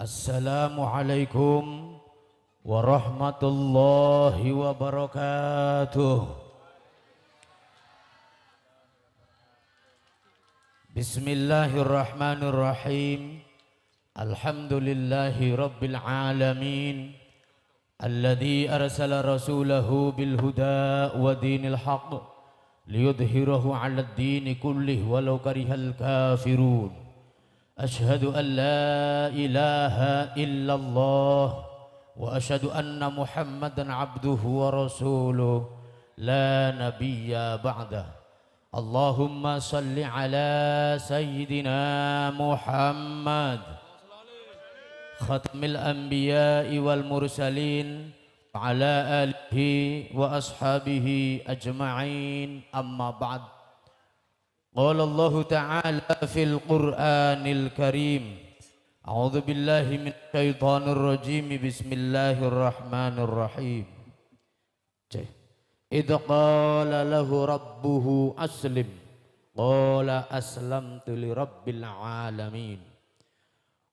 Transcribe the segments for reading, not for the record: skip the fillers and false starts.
Assalamualaikum warahmatullahi wabarakatuh. Bismillahirrahmanirrahim. Alhamdulillahi rabbil alamin. Alladzi arsala rasulahu bil huda wa dinil haqq liyudhhirahu 'alad dini kullih walau karihal kafirun. Ashhadu an la ilaha illallah wa ashhadu anna Muhammadan abduhu wa rasuluh la nabiyya ba'dah. Allahumma salli ala sayyidina Muhammad khatamil anbiya'i wal mursalin wa ala alihi wa ashabihi ajma'in, amma ba'd. Qala Allah ta'ala fil Qur'anil Karim. A'udzu billahi minasy syaithanir rajim. Bismillahirrahmanirrahim. Idz qala lahu rabbuhu aslim qala aslamtu lirabbil alamin.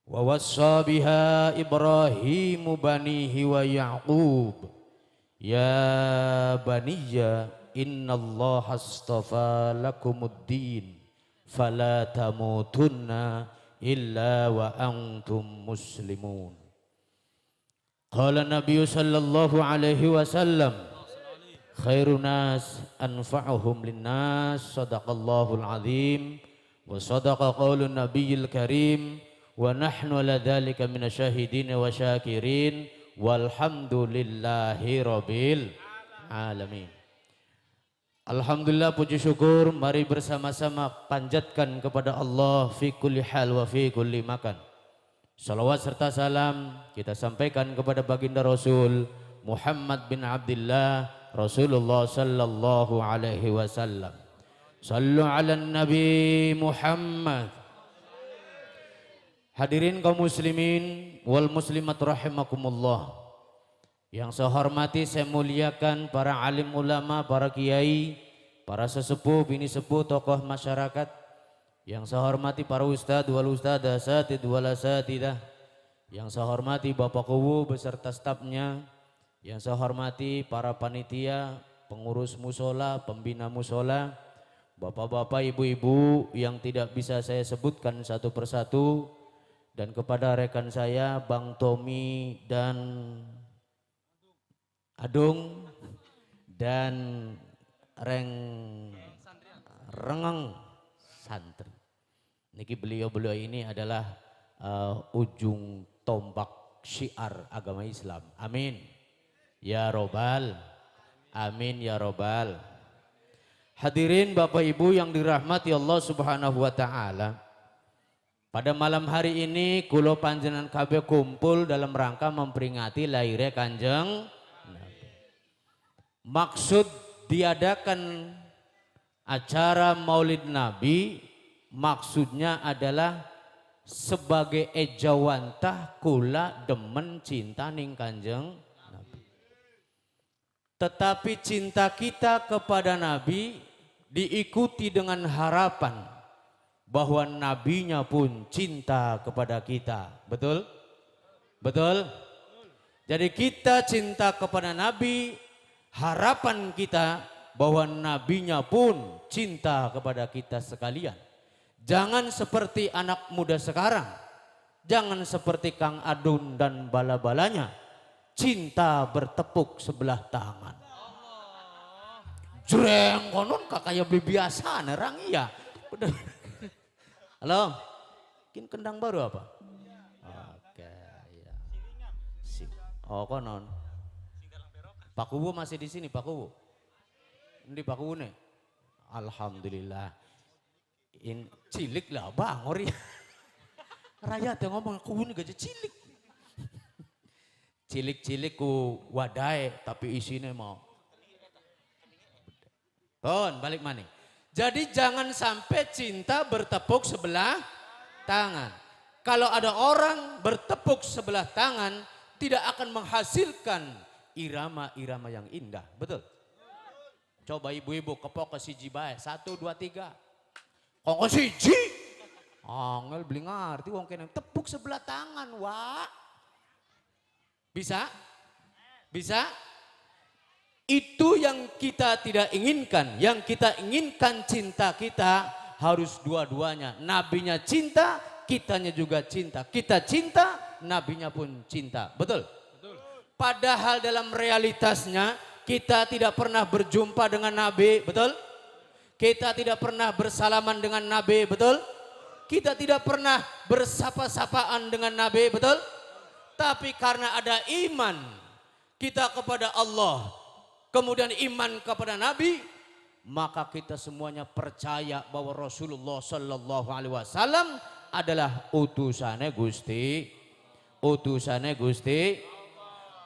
Wa wassa biha Ibrahim banihi wa Ya'qub ya baniyya innallaha astafa lakumuddin fala tamutunna illa wa antum muslimun. Qala Nabi sallallahu alaihi wasallam khairun nas anfa'uhum linnas, sadaqallahul azim wa sadaqa qaulun nabiyil karim wa nahnu ala dzalika minasyahidin wa syakirin walhamdulillahi rabbil alamin. Alhamdulillah, puji syukur mari bersama-sama panjatkan kepada Allah fi kulli hal wa fi kulli makan. Salawat serta salam kita sampaikan kepada baginda Rasul Muhammad bin Abdullah Rasulullah sallallahu alaihi wasallam. Sallu ala Nabi Muhammad. Hadirin kaum muslimin wal muslimat rahimakumullah. Yang saya hormati, saya muliakan para alim ulama, para kiai, para sesepuh, bini sepuh, tokoh masyarakat. Yang saya hormati para ustadz wal ustadzah, asatidz wal asatidah. Yang saya hormati Bapak Kuwu beserta stafnya. Yang saya hormati para panitia, pengurus musola, pembina musola, bapak-bapak, ibu-ibu yang tidak bisa saya sebutkan satu persatu. Dan kepada rekan saya Bang Tommy dan Adung dan Rengeng Santri. Niki beliau ini adalah ujung tombak syiar agama Islam. Amin ya robbal, amin ya robbal. Hadirin Bapak Ibu yang dirahmati Allah Subhanahu wa taala. Pada malam hari ini kulo panjenengan kabeh kumpul dalam rangka memperingati lahirnya Kanjeng Nabi. Maksud diadakan acara Maulid Nabi maksudnya adalah sebagai ejawantah kula demen cinta ning Kanjeng Nabi. Tetapi cinta kita kepada Nabi diikuti dengan harapan bahwa nabinya pun cinta kepada kita. Betul? Betul? Jadi kita cinta kepada Nabi, harapan kita bahwa nabinya pun cinta kepada kita sekalian. Jangan seperti anak muda sekarang. Jangan seperti Kang Adun dan bala-balanya. Cinta bertepuk sebelah tangan. Jreng konon kakaya beli biasa nerang iya. Halo, kin kendang baru apa? Oke, ya. Oh konon. Pak Kuwu masih di sini, Pak Kuwu. Ini Pak Kuwu nih. Alhamdulillah. In cilik lah bang, ori. Raya teh ngomong Kuwu ini gajah cilik. Cilik-cilik ku wadai tapi isinya mau. Ton, balik maning. Jadi jangan sampai cinta bertepuk sebelah tangan. Kalau ada orang bertepuk sebelah tangan tidak akan menghasilkan irama-irama yang indah. Betul? Coba ibu-ibu kepok ke siji bae. 1, 2, 3. Kok ke siji? Angel beli ngerti wong kene tepuk sebelah tangan, Wak. Bisa? Bisa? Itu yang kita tidak inginkan. Yang kita inginkan cinta kita harus dua-duanya. Nabinya cinta, kitanya juga cinta. Kita cinta, nabinya pun cinta. Betul? Betul. Padahal dalam realitasnya kita tidak pernah berjumpa dengan nabi, betul? Kita tidak pernah bersalaman dengan nabi, betul? Kita tidak pernah bersapa-sapaan dengan nabi, betul? Tapi karena ada iman kita kepada Allah, kemudian iman kepada Nabi, maka kita semuanya percaya bahwa Rasulullah Sallallahu Alaihi Wasallam adalah utusannya Gusti, utusannya Gusti.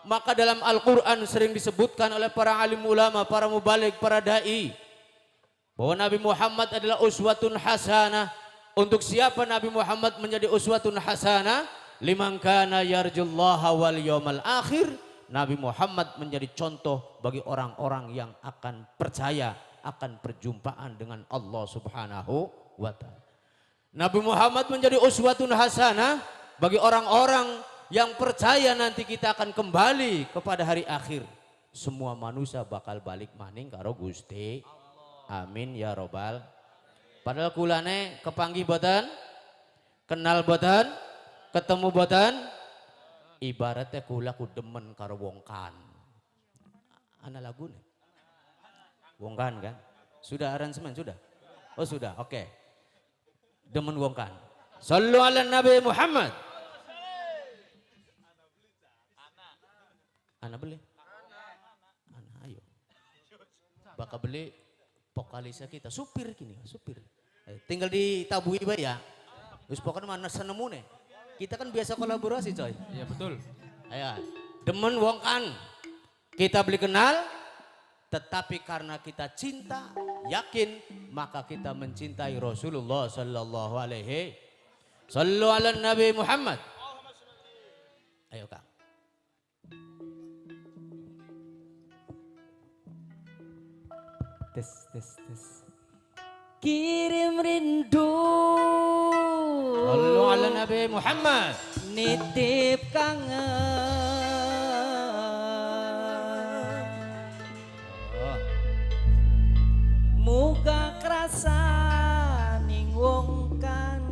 Maka dalam Al-Quran sering disebutkan oleh para alim ulama, para mubalik, para da'i, bahwa Nabi Muhammad adalah uswatun hasanah. Untuk siapa Nabi Muhammad menjadi uswatun hasanah? Liman kana yarjullaha wal yawmal akhir. Nabi Muhammad menjadi contoh bagi orang-orang yang akan percaya akan perjumpaan dengan Allah Subhanahu wa ta'ala. Nabi Muhammad menjadi uswatun hasanah bagi orang-orang yang percaya nanti kita akan kembali kepada hari akhir. Semua manusia bakal balik maning karo Gusti. Amin ya robbal. Padahal kulane kepanggih boten, kenal boten, ketemu boten. Ibaratnya kula ku demen karo wong kan. Ana lagu nih. Wong kan kan? Sudah aransemen sudah? Oh sudah, oke. Demen wong kan. Sallu ala Nabi Muhammad. Ana beli. Ana ayo. Bakal beli vokalisnya kita, supir gini, supir. Tinggal ditabui bae ya. Wis pokoknya mana senemune. Kita kan biasa kolaborasi coy. Iya betul. Ayo, demen wong kan. Kita beli kenal, tetapi karena kita cinta, yakin, maka kita mencintai Rasulullah Sallallahu Alaihi. Sallu ala Nabi Muhammad. Ayo Kang. Tes. Kirim rindu. Sallu ala Nabi Muhammad. Nitip kangen. Muga kerasa ning wong kan.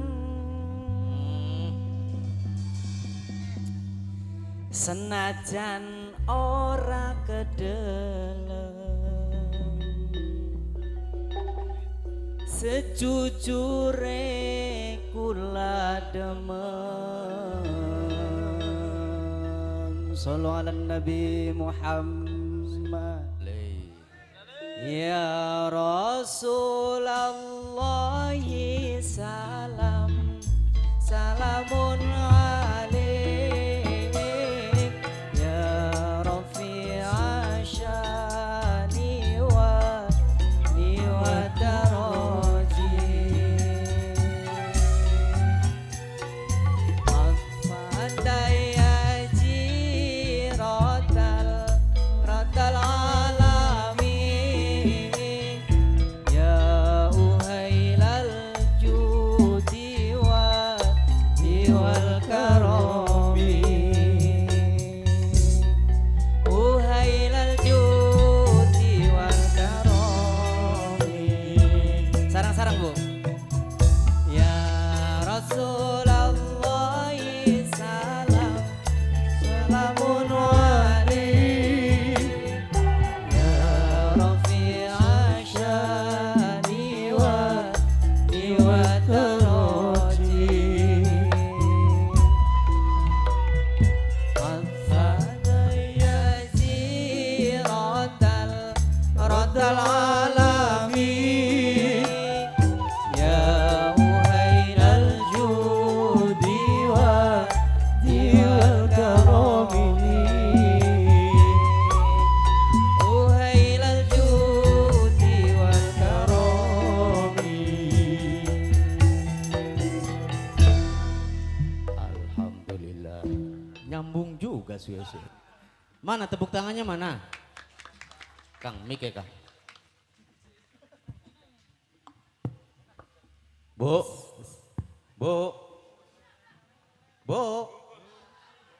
Senajan ora kedelem. Sejujure kula demen. Sallu ala Nabi Muhammad. Ya Rasulullah salam, salamun alaik. Ya Rafi'a syani wa daraji. Afadai aji rotal alamin. Ya uhailal judi wal karami. Uhailal judi wal karami. Sarang-sarang Bu. Ya Rasulullah salam, salamun alaik. Ya Rafi'a syani wa daraji. Al-Fatihah radal alamin. Ya uhailal judi wal karami. Uhailal judi wal karami. Alhamdulillah. Nyambung juga sih. Mana tepuk tangannya mana? Kang, mike Kang. Bu, Bu. Bu.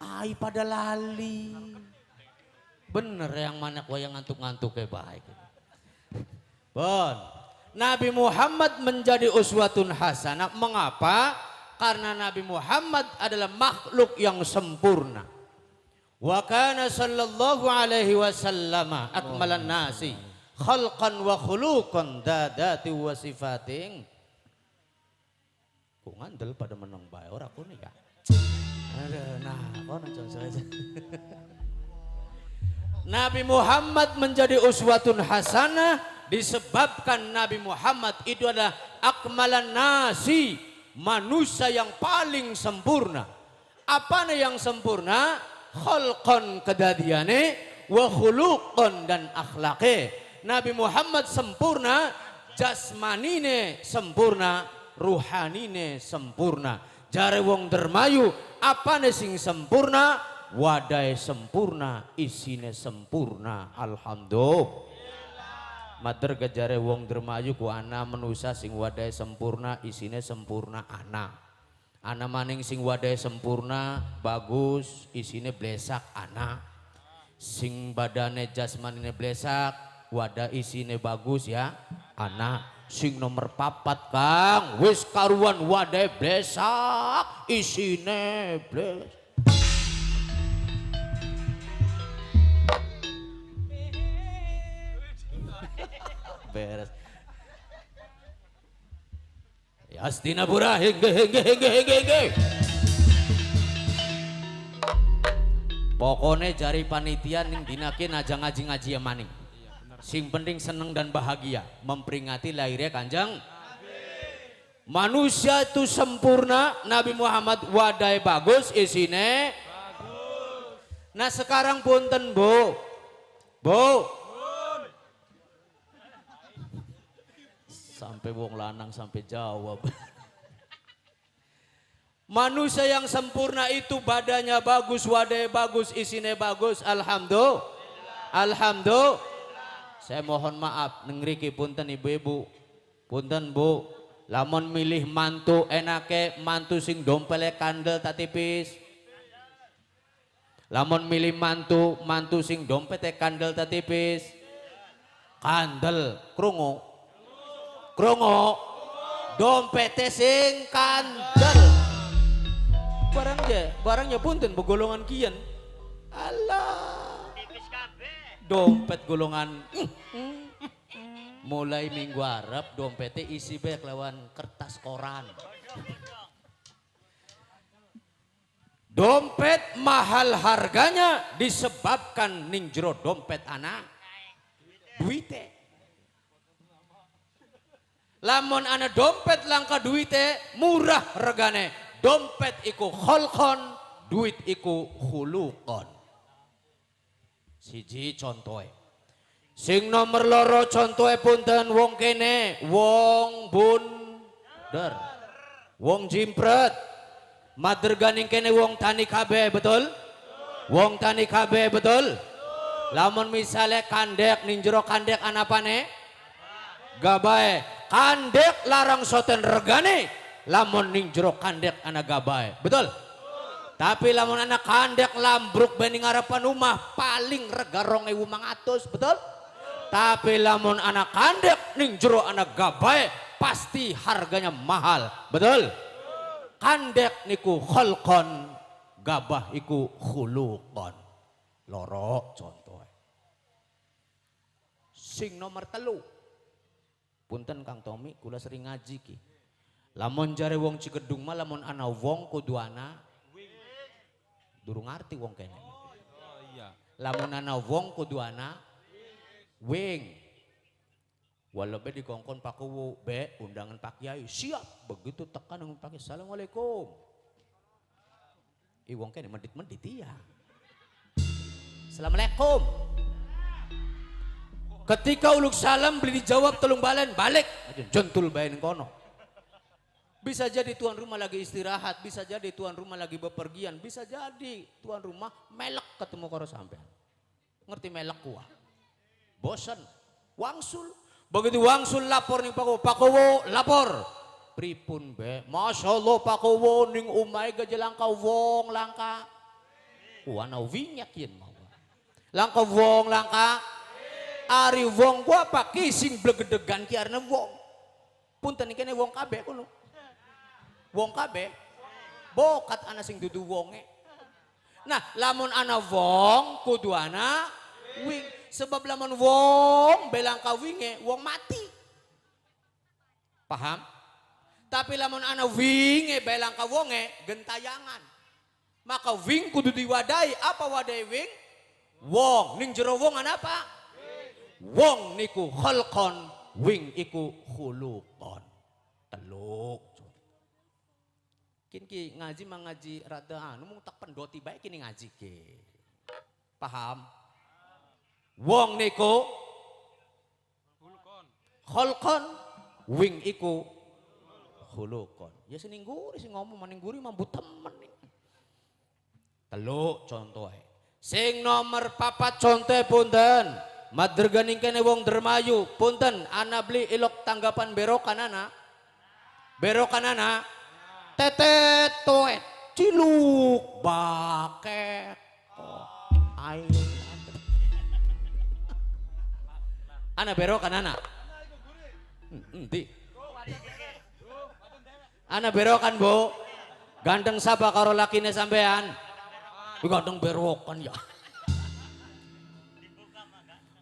Ai pada lali. Bener yang mana kau yang ngantuk-ngantuk kayak baik. Bon. Nabi Muhammad menjadi uswatun hasanah. Mengapa? Karena Nabi Muhammad adalah makhluk yang sempurna. Wa kana sallallahu alaihi wasallam akmalan nasi khalqan wa khuluqan dadati wa sifating. Ku ngandel pada menang bae ora aku nih ya. Nah, kono aja. Nabi Muhammad menjadi uswatun hasanah disebabkan Nabi Muhammad itu adalah akmalan nasi, manusia yang paling sempurna. Apanya yang sempurna? Khalqan kedadiane wa khuluqan dan akhlake. Nabi Muhammad sempurna, jasmanine sempurna, ruhanine sempurna. Jare wong dermayu apane sing sempurna? Wadai sempurna, isine sempurna. Alhamdulillah. Mater gejare wong dermayu ku ana manusia sing wadai sempurna, isine sempurna ana. Ana maning sing wadai sempurna, bagus, isine blesak ana. Sing badane jasmanine blesak, wadah isine bagus ya ana. Sing nomor 4 Kang, wis karuan wadai blesak, isine blesak. Beres. Ya Hastinapura hengge. Pokoknya jari panitia ning dinakin aja ngaji-ngaji maning. Sing penting seneng dan bahagia memperingati lahirnya Kanjeng. Manusia itu sempurna, Nabi Muhammad wadai bagus, isine bagus. Nah sekarang punten Bu. Sampai wong lanang sampai jawab. Manusia yang sempurna itu badannya bagus, wadai bagus, isine bagus. Alhamdulillah. Alhamdulillah. Saya mohon maaf nengriki punten ibu-ibu. Punten Bu. Lamun milih mantu enake mantu sing dompele kandel tak tipis. Lamun milih mantu sing dompete kandel tak tipis. Kandel krungu. Dompete sing kandel. Barangnya punten begolongan kian. Allah. Dompet golongan mulai minggu Arab dompetnya isi baik lawan kertas koran. Dompet mahal harganya disebabkan ning jero dompet anak duite. Lamun ana dompet langka duite murah regane. Dompet iku kholkon, duit iku khulukon. Siji contohe. Sing nomor loro contohe punten wong kene, wong bunder, wong jimpret. Maderganing kene wong tani kabeh, betul? Wong tani kabeh, betul? Lamun misale kandek ning jero kandek anapane? Gabae. Kandek larang soten regane, lamun ning jero kandek anak gabae, betul? Tapi lamun anak kandek lambruk bening harapan rumah paling rega 2.500, betul? Tapi lamun anak kandek ning jero anak gabae pasti harganya mahal, betul? Kandek niku kholkon, gabah iku khulukon. Loro contoh. Sing nomor 3. Punten Kang Tommy, kula sering ngaji ki. Lamun jare wong Cigedung mah lamun ana wong kudu ana durung ngarti wong kene. Lamun ana wong kudu ana wing. Walau be dikongkon Pak Kuwu, be undangan Pak Kiai, siap. Begitu tekan dengan Pak Kiai, Assalamualaikum. Wong kene medit-medit iya. Assalamualaikum. Ketika uluk salam beli dijawab telung balen balik aja jentul bayin kono. Bisa jadi tuan rumah lagi istirahat, bisa jadi tuan rumah lagi bepergian, bisa jadi tuan rumah melek ketemu karo sampean. Ngerti melek kuah. Bosan, wangsul. Begitu wangsul lapor nih Pak Kowo lapor. pripun be? Masyaallah pakowo ning umay gajelang ka wong langka. Wana winyak yen mau. Langka wong langka. Ari wong gua apa kising blegedegan ki arena wong. Punten iki wong kabeh kuno. Wong kabeh. Bokat ana sing dudu wonge. Nah, lamun ana wong kudu ana wing. Sebab lamun wong belang ka winge, wong mati. Paham? Tapi lamun ana winge belang ka wonge, gentayangan. Maka wing kudu diwadai. Apa wadai wing? Wong. Ning jero wong ana apa? Wong niku khalqon, wing iku khuluqon. Teluk. Kini ngaji mangaji rada anu mung tak pendoti bae kini ngaji ke. Paham? Wong niku khalqon, wing iku khuluqon. Ya sing ngguri sing ngomong maning ngguri mambu temen. Teluk contoh ae. Sing nomor 4 contoh punten. Madreganing kene wong dermayu punten ana beli ilok tanggapan berokan ana. Berokan ana. Tetet toet ciluk baket air. Ana berokan ana. Endi? Ana berokan, Bu. Ganteng sapa karo lakine sampean? Ganteng berokan ya.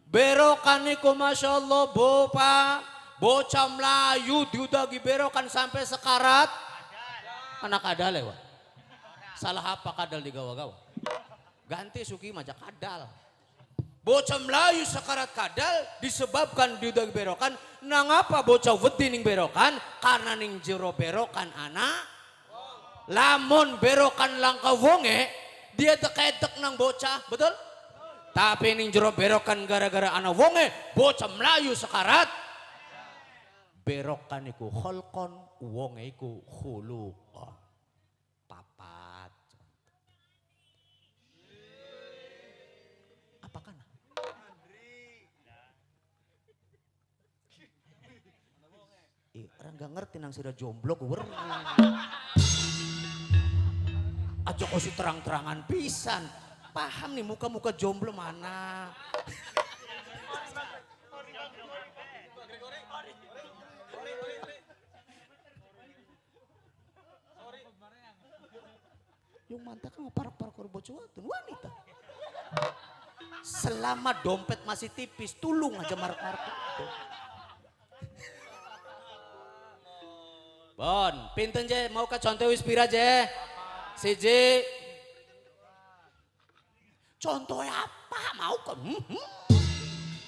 Berokan niku masyaallah bopa bocah Melayu diudagi berokan sampai sekarat anak kadal lewat. Salah apa kadal digawa-gawa? Ganti suki majak kadal. Bocah Melayu sekarat kadal disebabkan diudagi berokan. Nang apa bocah wedi ning berokan? Karena ning jero berokan anak. Lamun berokan langka wonge dia teketek nang bocah, betul? Tapi ning jero berokan gara-gara ana wonge bocah Melayu sekarat. Berokan iku khalqon, wonge iku khuluqon. Papat. Apa kana? Orang gak ngerti nang sira jomblo gue. Aja kosi terang-terangan pisan. Paham nih muka-muka jomblo mana? Yung mantap kan parak-parak korbocuatan wanita. Selama dompet masih tipis, tulung aja marak-marak. Bon, pinten je mau ke contoh wispira je. Siji. Contohnya apa mau ke?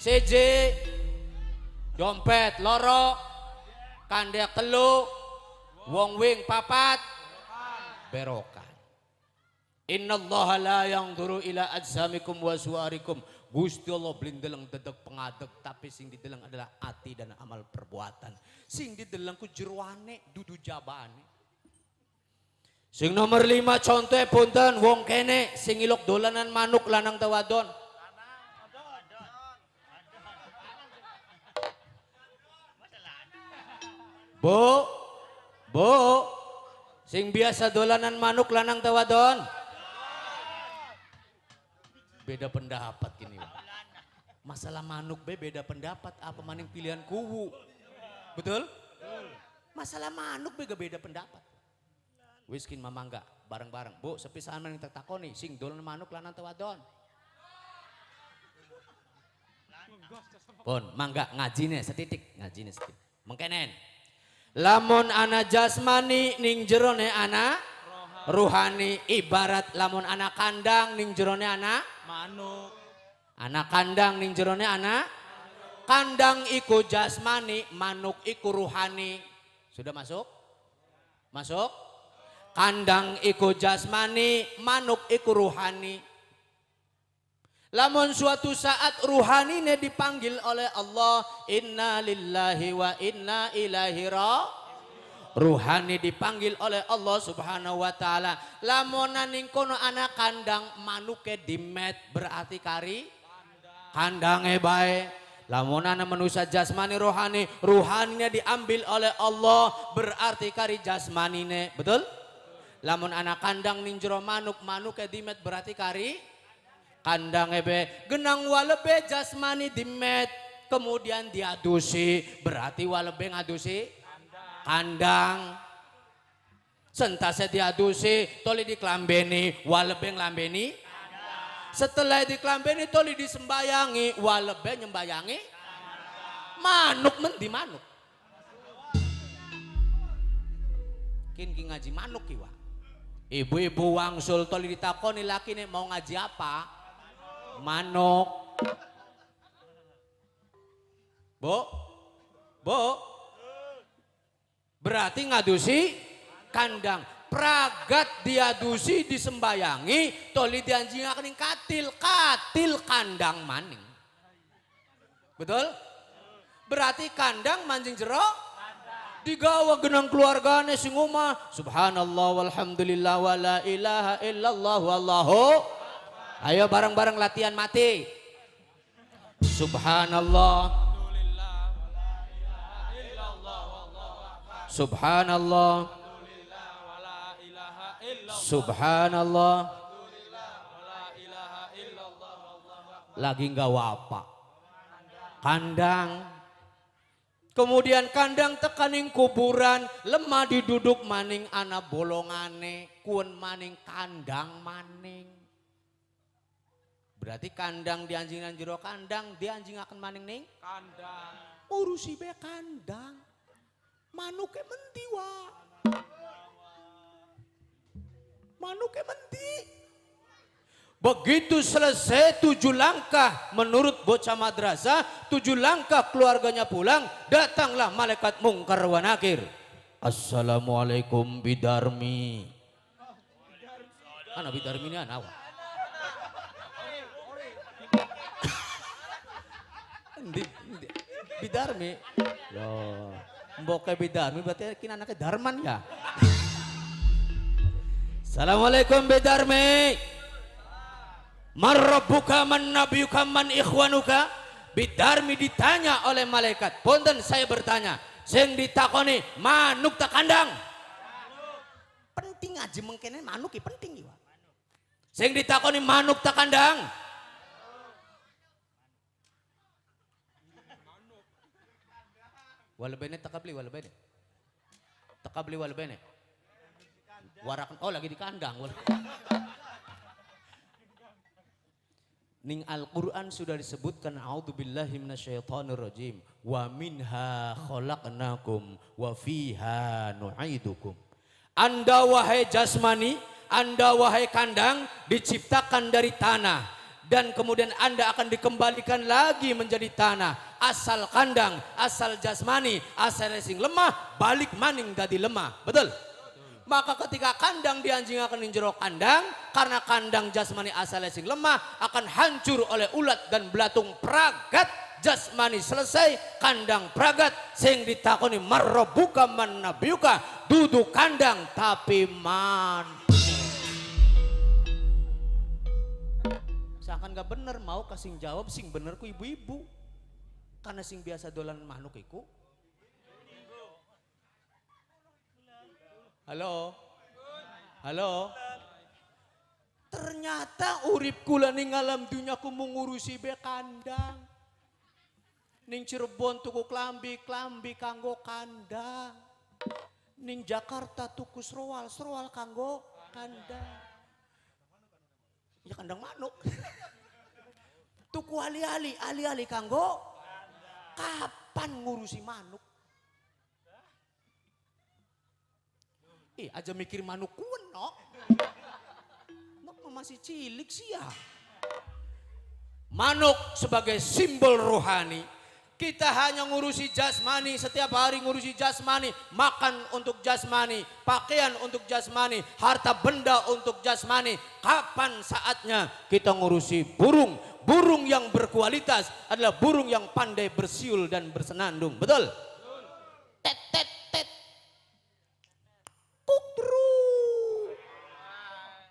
Siji. Dompet loro. Kandek telu. Wong wing papat. Berokan. Innallaha la yanzuru ila ajsamikum wa suwarikum. Gusti Allah blindeleng dedeg pengadeg tapi sing dideleng adalah ati dan amal perbuatan. Sing dideleng ku jeroane dudu jabane. Sing nomor 5 contoh punten wong kene sing ilok dolanan manuk lanang tawadon. Bu, sing biasa dolanan manuk lanang tawadon. Beda pendapat gini. Masalah manuk beda pendapat apa maning pilihan kuwu. Betul? Masalah manuk beda pendapat. Wiskin mamangga bareng-bareng. Bu, sepisahan maning takoni sing dolanan manuk lanang tawadon. Pun mangga ngajine setitik, ngajine setitik. Mengkenen. Lamun ana jasmani ning jerone ana ruhani, ibarat lamun ana kandang ning jerone ana manuk. Ana kandang ning jerone ana kandang iku jasmani, manuk iku ruhani. Sudah masuk? Masuk? Kandang iku jasmani, manuk iku ruhani. Lamun suatu saat ruhani ne dipanggil oleh Allah, inna lillahi wa inna ilaihi ruhani dipanggil oleh Allah subhanahu wa ta'ala. Lamun ning kono ana kandang manuke dimet berarti kari kandange bae. Lamun ana manusia jasmani rohani, rohaninya diambil oleh Allah berarti kari jasmanine, betul? Lamun anak kandang ninjro manuk, manuk dimet berarti kari kandang ebe. Genang walebe jasmani dimet, kemudian diadusi berarti walebe ngadusi kandang. Sentase diadusi toli diklambeni, walebe nglambeni. Setelah diklambeni toli disembayangi, walebe nyembayangi manuk mendi manuk. Kin ngaji manuk kiwa. Ibu-ibu wangsul toli ditakoni laki nih mau ngaji apa? Manuk. Bu, berarti ngadusi kandang. Pragat diadusi disembayangi toli dianjingaken katil kandang maning. Betul? Berarti kandang manjing jero digawa genang keluargane sing omah subhanallah walhamdulillah wala ilaha illallah wallahu. Ayo bareng-bareng latihan mati. Subhanallah subhanallah subhanallah lagi nggak wapa kandang. Kemudian kandang tekaning kuburan lemah diduduk maning ana bolongane kun maning kandang maning. Berarti kandang dianjingan jero kandang dianjingaken maning ning kandang. Urusi be kandang manuke menti wa manuke menti. Begitu selesai 7 langkah menurut bocah madrasah, 7 langkah keluarganya pulang, datanglah malaikat mungkar wa nakir. Assalamualaikum bidarmi. Ana bidarmi ini ana. Bidarmi. Loh, mboke bidarmi berarti kina anaknya Darman ya. Assalamualaikum bidarmi. Marrabbuka man nabiyuka man ikhwanuka. Bidarmi ditanya oleh malaikat. Ponten saya bertanya, sing ditakoni manuk tak kandang. Penting aja mengkene manuk penting iwa. Sing ditakoni manuk tak kandang. Walebene takabli walebene. Takabli walebene. Warakan oh lagi di kandang. Ning Al-Quran sudah disebutkan a'udzubillahi minasyaitonirrajim wa minha khalaqnakum wa fiha nu'idukum. Anda wahai jasmani, Anda wahai kandang diciptakan dari tanah dan kemudian Anda akan dikembalikan lagi menjadi tanah. Asal kandang, asal jasmani, asal sing lemah balik maning dadi lemah. Betul? Maka ketika kandang dianjingaken ing jero kandang, karena kandang jasmani asalnya sing lemah akan hancur oleh ulat dan belatung pragat. Jasmani selesai, kandang pragat. Sing ditakoni marrabbuka man nabiyuka, duduk kandang tapi man. Seakan gak bener mau kasing jawab sing bener ku ibu-ibu. Karena sing biasa dolan manuk iku. Halo, halo. Ternyata urip kula ning alam dunyaku mengurusi be kandang. Ning Cirebon tuku klambi kanggo kandang. Ning Jakarta tuku serwal kanggo kandang. Ya kandang manuk. Tuku ali-ali kanggo. Kapan ngurusi manuk? Aja mikir manuk kuno. Nok masih cilik sih ya. Manuk sebagai simbol rohani. Kita hanya ngurusi jasmani, setiap hari ngurusi jasmani, makan untuk jasmani, pakaian untuk jasmani, harta benda untuk jasmani. Kapan saatnya kita ngurusi burung? Burung yang berkualitas adalah burung yang pandai bersiul dan bersenandung. Betul? Tet tet tet. Kukdru.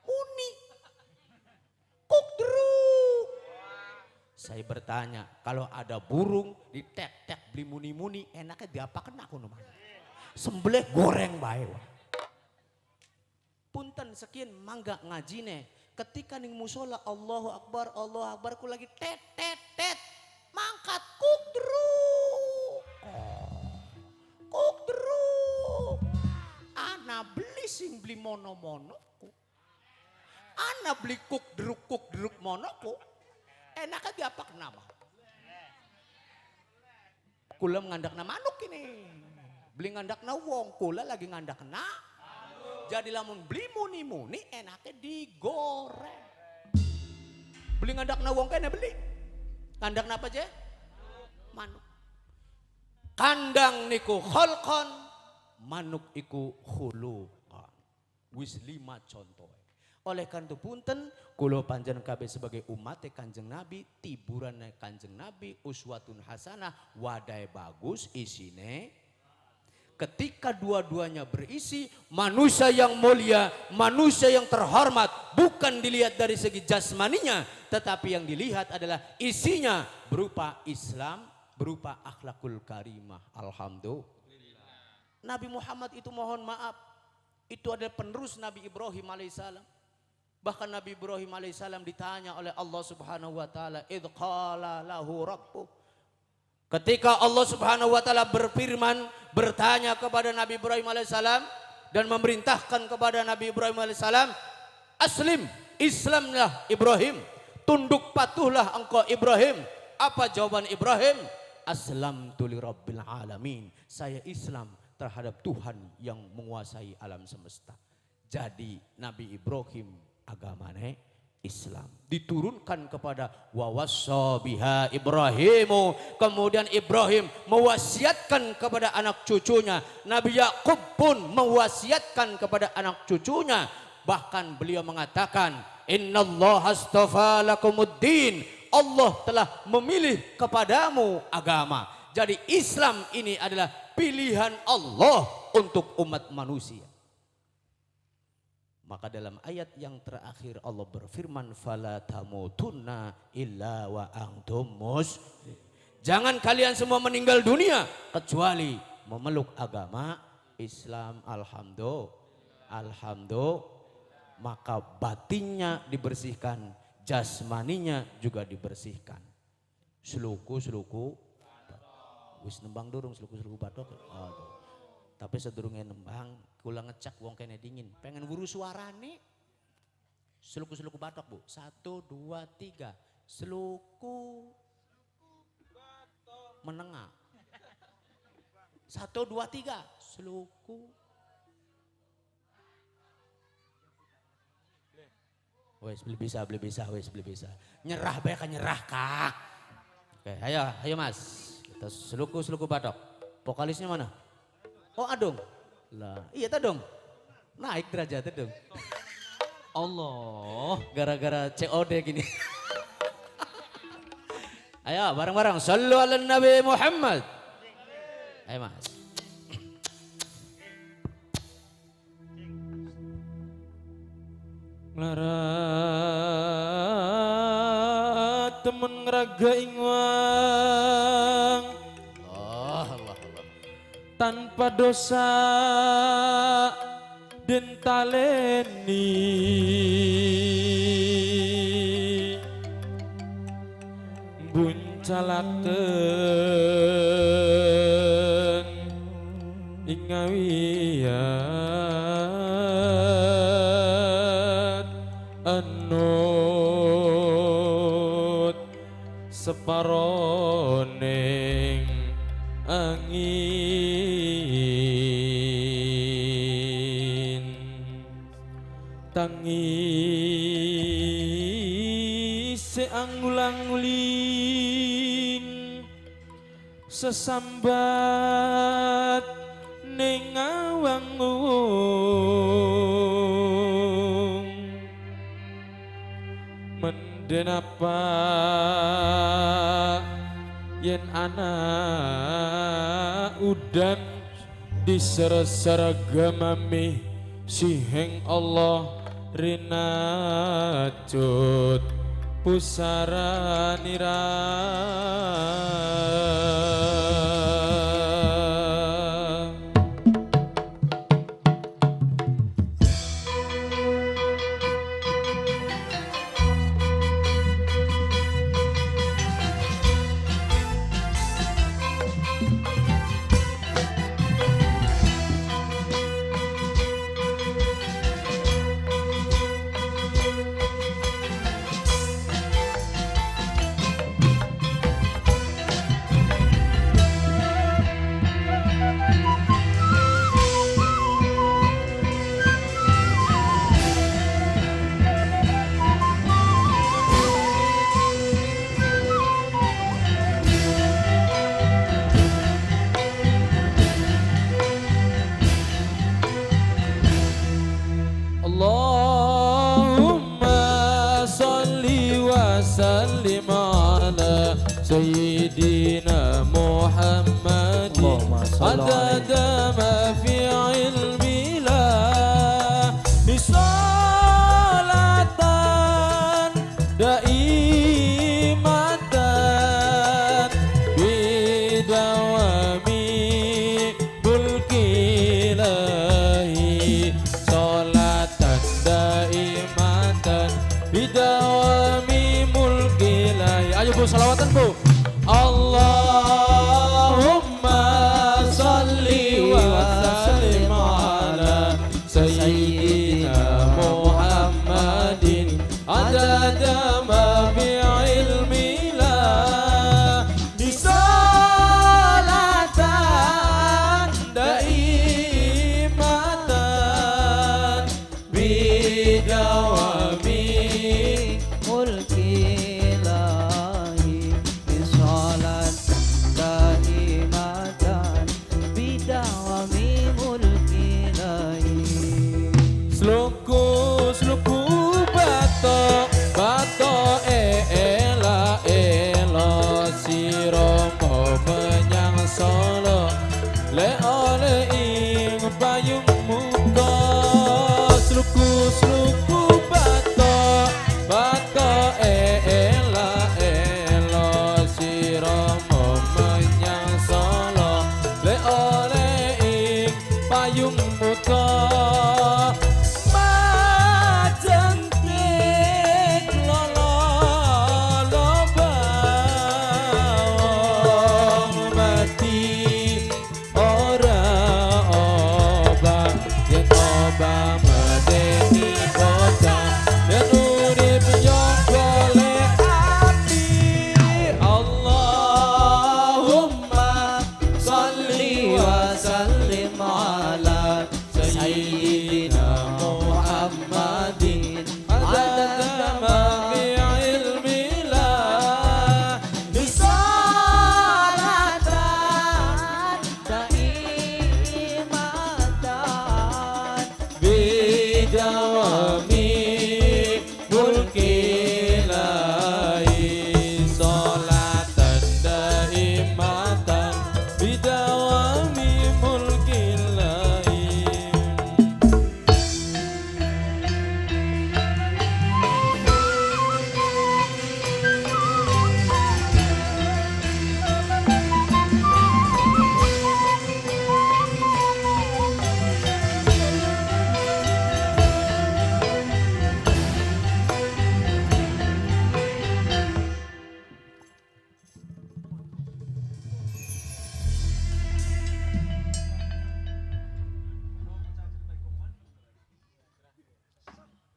Uni. Kukdru. Saya bertanya, kalau ada burung ditek-tek beli muni-muni, enaknya diapakan aku nomor? Sembelih goreng bae. Punten sekian mangga ngajine. Ketika ning musola Allahu Akbar ku lagi tet mangkat kuk druk. Kuk druk. Ana beli sing beli mono-mono ku. Ana beli kuk druk mono ku. Enaknya diapa kenapa? Kula ngandakna manuk ini. Beli ngandakna wong, kula lagi ngandakna. Jadi lamun beli muni-muni enaknya digoreng. Beli ngandakna wong kene beli. Ngandakna apa aja? Manuk. Kandang niku kholqon, manuk iku khuluqan. Wis 5 contoh. Oleh karena itu punten, kula panjenengan kabeh sebagai umat Kanjeng Nabi, tiburan Kanjeng Nabi, uswatun hasanah, wadai bagus isine. Ketika dua-duanya berisi manusia yang mulia, manusia yang terhormat, bukan dilihat dari segi jasmaninya, tetapi yang dilihat adalah isinya berupa Islam, berupa akhlakul karimah. Alhamdulillah. Nabi Muhammad itu mohon maaf, itu adalah penerus Nabi Ibrahim alaihissalam. Bahkan Nabi Ibrahim alaihissalam ditanya oleh Allah Subhanahu wa taala, "Idz qala lahu rabbuh." Ketika Allah Subhanahu wa taala berfirman, bertanya kepada Nabi Ibrahim alaihissalam dan memerintahkan kepada Nabi Ibrahim alaihissalam, "Aslim, Islamlah Ibrahim, tunduk patuhlah engkau Ibrahim." Apa jawaban Ibrahim? "Aslamtu lirabbil alamin." Saya Islam terhadap Tuhan yang menguasai alam semesta. Jadi Nabi Ibrahim agamanya Islam diturunkan kepada wawassa biha Ibrahimu, kemudian Ibrahim mewasiatkan kepada anak cucunya, Nabi Yakub pun mewasiatkan kepada anak cucunya, bahkan beliau mengatakan innallaha astafa lakumuddin, Allah telah memilih kepadamu agama. Jadi Islam ini adalah pilihan Allah untuk umat manusia. Maka dalam ayat yang terakhir Allah berfirman, "Fala tamutunna illa wa antum muslimun." Jangan kalian semua meninggal dunia kecuali memeluk agama Islam. Alhamdulillah. Maka batinnya dibersihkan, jasmaninya juga dibersihkan. Seluku wis nembang durung seluku batok. Tapi sedurunge nembang, kula ngecek wong kene dingin, pengen wuru suarane. Seluku batok Bu, 1, 2, 3, seluku batok menengah. 1, 2, 3, seluku. Wes beli bisa. Nyerah bae kan nyerah Kak. Oke, ayo Mas. Kita seluku batok. Vokalisnya mana? Oh adong, lah iya tadong, naik derajatnya dong. Allah, gara-gara COD gini. Ayo bareng-bareng, sallu ala Nabi Muhammad. Ayo Mas. Melarat temen ngeraga ingwang. Allah. Tanpa dosa den taleni buncalaken ingawiyat anut separoning angin tangi seanggulang-uling sesambat ning awang menden apa yen anak udan diser-sergamami siheng Allah rinajut pusara nira. Allahumma salli wa sallim ala Sayyidina Muhammadin adada ma fi ilmillah bisalatan daimatan bidawami bulkilahi salatan daimatan bidawami mulkilahi. Ayo Bu, salawatan Bu. Allahumma salli wa sallim ala Sayyidina Muhammadin adada ma fi ilmillah bisalatan daimatan bidawami mulkilahi bisalat daimatan bidawami mulkilahi. Sluku sluku bato ela siromo menyang solo le ole ing payung muka. Sluku bato ela siromo menyang solo le ole ing payung muka. Allahumma salli wa sallim ala Sayyidina Muhammadin adada ma fi ilmillah Bisalatan daimatan bidawami mulkilahi salatan daimatan bidawami mulkilahi.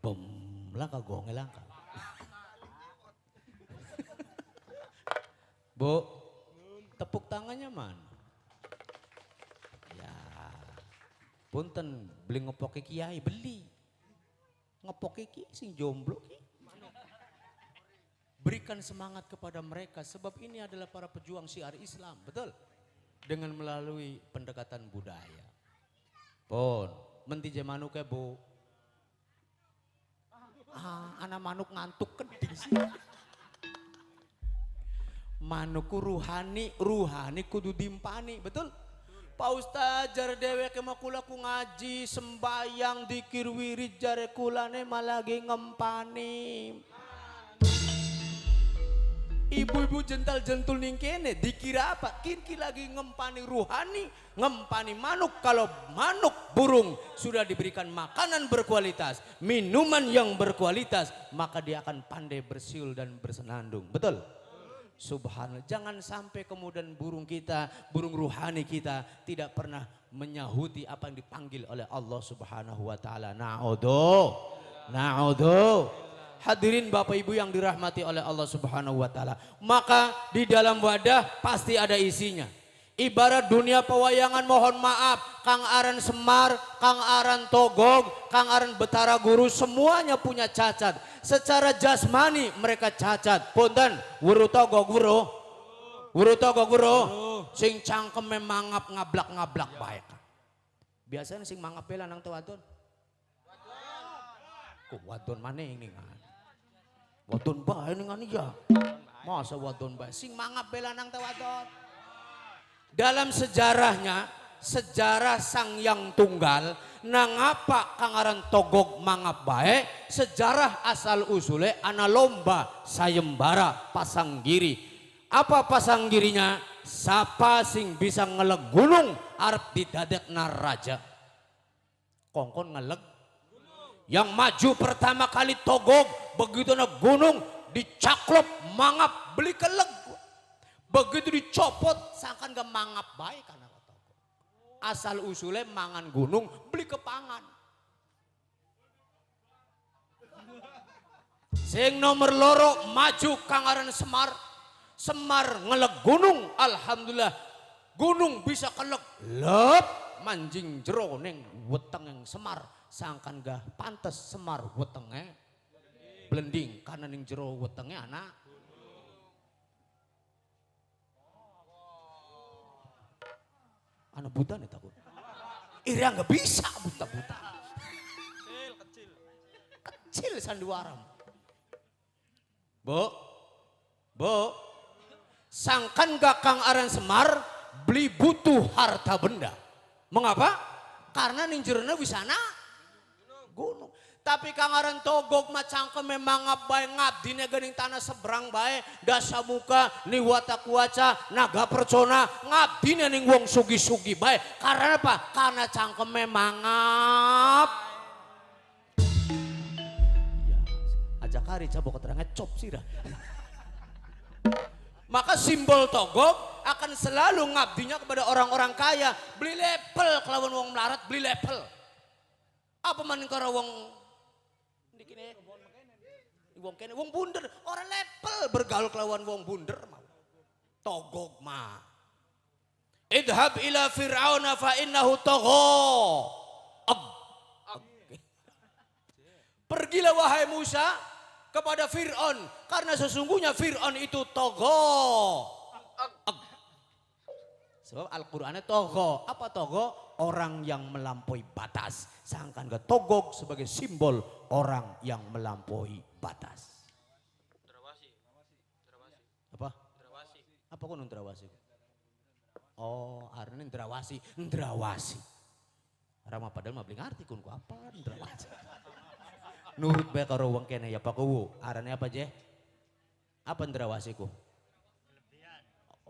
Bom, langka gong langka. Bu, tepuk tangannya mana? Ya, punten beli ngepoke kiai beli. Ngepoke kiai sing jomblo ki. Berikan semangat kepada mereka sebab ini adalah para pejuang syiar Islam, betul? Dengan melalui pendekatan budaya. Pon, menti manuk ya Bu. Anak manuk ngantuk keding sih. Manukku ruhani kudu dimpani, betul? Pak Ustaz jar dewek makulaku ngaji sembayang dikir wirid jare kulane malagi ngempani. Ibu-ibu jental jentul ning kene dikira apa? Kini lagi ngempani ruhani, ngempani manuk. Kalau manuk burung sudah diberikan makanan berkualitas, minuman yang berkualitas, maka dia akan pandai bersiul dan bersenandung. Betul? Subhanallah. Jangan sampai kemudian burung kita, burung ruhani kita tidak pernah menyahuti apa yang dipanggil oleh Allah Subhanahu wa taala. Na'udzu. Na'udzu. Hadirin Bapak Ibu yang dirahmati oleh Allah Subhanahu wa taala. Maka di dalam wadah pasti ada isinya. Ibarat dunia pewayangan, mohon maaf, Kang Aran Semar, Kang Aran Togog, Kang Aran Betara Guru semuanya punya cacat. Secara jasmani mereka cacat. Punten, wuru togog wuru. Wuru togog wuru. Sing cangkeme mangap ngablak-ngablak baik. Biasanya sing mangap bela nang wadon. Kok wadon mana ini kan? Wadon bae ning ya. Masa wadon bae sing mangap bela nang wadon. Dalam sejarahnya, sejarah Sang Yang Tunggal, nangapa Kang Aran Togog mangap bae, sejarah asal usule ana lomba sayembara pasanggiri. Apa pasanggirinya? Sapa sing bisa ngeleg gunung arep didadekna raja. Kongkon ngeleg. Yang maju pertama kali Togog, begitu na gunung dicaklop mangap beli keleg. Begitu dicopot sangkan gak mangap baik karena Togog. Asal usulnya mangan gunung beli kepangan. Sing nomor loro maju Kang Aran Semar. Semar ngeleg gunung, alhamdulillah gunung bisa keleg. Lep manjing jero ning weteng yang Semar. Sangkan gak pantes Semar wetenge blending karena ning jero wetenge anak buta nih takut. Ira nggak bisa buta-buta. Kecil sandiwaram. Bu, sangkan gak Kang Aran Semar beli butuh harta benda. Mengapa? Karena ning jerone wisana gunung. Tapi Kang Aran Togog macangke memang bae ngabdine geuning tanah seberang bae dasa muka ni watak waca naga percona ngabdine ning wong sugi-sugi bae. Karena apa? Karena cangkeme mangap. Ya, ajak hari cabok keterangan cop sirah. Maka simbol Togog akan selalu ngabdinya kepada orang-orang kaya. Beli lepel kelawan wong melarat, beli lepel. Apa maning karo wong dikene wong kene wong bunder orang lepel bergaul kelawan wong bunder mau. Togog mah. Idhab ila fir'auna fa innahu tagha. Pergilah wahai Musa kepada Fir'aun karena sesungguhnya Fir'aun itu tagha. Sebab Al-Qur'annya tagha. Apa tagha? Orang yang melampaui batas. Sangkan ke Togog sebagai simbol orang yang melampaui batas. Apa? Apa kun Ndrawasi? Oh, arene Ndrawasi. Rama padahal mah beli ngarti kun ku apa Ndrawasi. Nurut bae karo wong kene ya Pak Kuwu. Arane apa je? Apa Ndrawasi ku?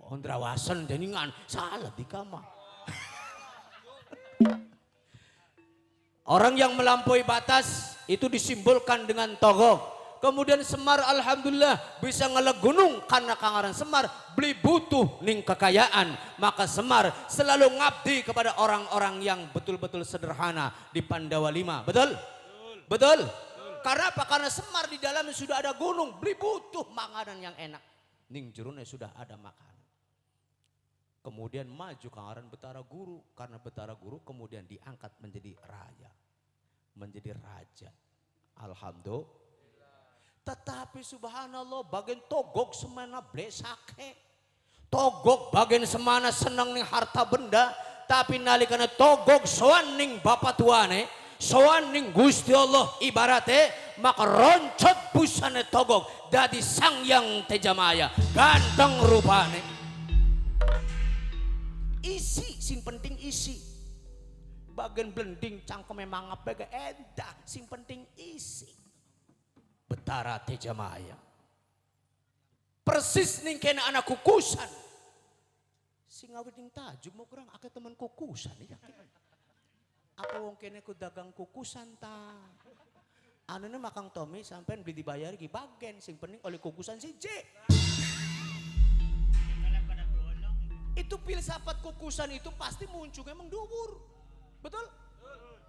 Oh, Ndrawasen deningan salah di kamar. Orang yang melampaui batas itu disimbolkan dengan Togog. Kemudian Semar alhamdulillah bisa ngeleg gunung karena Kang Aran Semar beli butuh ning kekayaan. Maka Semar selalu ngabdi kepada orang-orang yang betul-betul sederhana di Pandawa 5. Betul? Betul? Karena apa? Karena Semar di dalamnya sudah ada gunung, beli butuh makanan yang enak. Ning jerone sudah ada makanan. Kemudian maju Kang Aran Betara Guru, karena Betara Guru kemudian diangkat menjadi raja. Menjadi raja. Alhamdulillah. Tetapi subhanallah bagian Togog semana blesake. Togog bagian semana seneng nih harta benda. Tapi nalikana Togog soan ning bapak tuane, soan ning Gusti Allah ibarate, maka roncot busane Togog dadi Sang Yang Tejamaya. Ganteng rupane. Isi, sing penting isi. Bagian blending cangkem memang apa gak endah, sing penting isi. Betara Tejamaya. persis ning kena anak kukusan. Sing awit ning tajuk mau kurang akeh temen kukusan yakin. Apa wong kene ku dagang kukusan ta? Anune makang Tommy sampean beli dibayar ki bagen sing penting oleh kukusan siji. Itu filsafat kukusan itu pasti muncul emang dhuwur. Betul?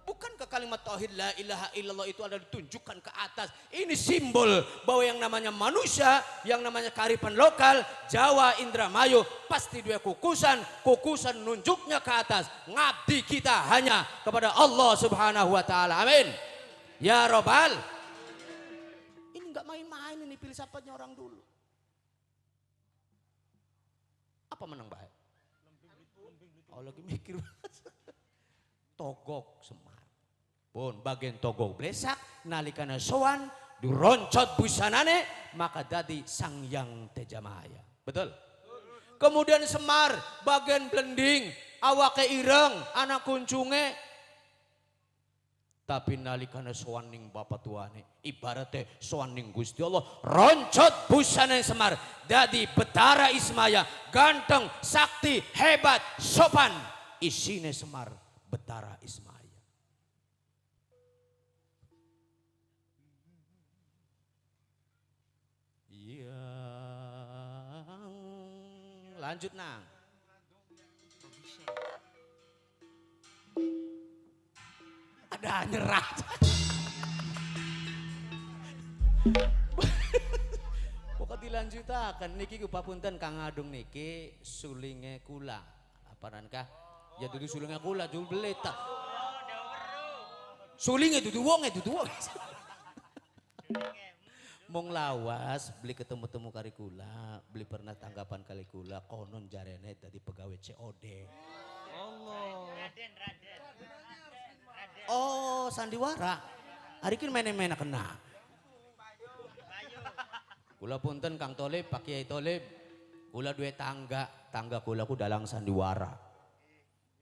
Bukankah kalimat tauhid la ilaha illallah itu adalah ditunjukkan ke atas? Ini simbol bahwa yang namanya manusia, yang namanya kearifan lokal, Jawa, Indramayu, pasti dua kukusan. Kukusan nunjuknya ke atas. Ngabdi kita hanya kepada Allah subhanahu wa ta'ala. Amin. Ya Robbal. Ini enggak main-main ini filsafatnya orang dulu. Apa menang baik? Oh lagi mikir. Togok Semar. Pun bagian togok blesak nalikana sowan dironcot busanane maka dadi Sangyang Tejamaya. Betul? Kemudian Semar bagian blending awake ireng anak kuncunge tapi nalikana sowan ning bapa tuane ibaratnya sowan ning Gusti Allah roncot busana Semar dadi Betara Ismaya ganteng sakti hebat sopan isine Semar Betara Ismaya. Iya. Lanjut nang. Ada nyerah. Pokok dilanjutakan niki kupapunten Kang Adung niki sulinge kula. Apanankah? Ya dudu sulingnya kula dulu beleta. Sulingnya dudu wong Mong lawas beli ketemu-temu kari kula, beli pernah tanggapan kali kula konon jarene tadi pegawai COD. Allah. Raden. Oh, sandiwara. Hari ini main-main kena. Kula punten Kang Tolib, Pak Kiai Tolib. Kula dua tangga kula ku dalang sandiwara.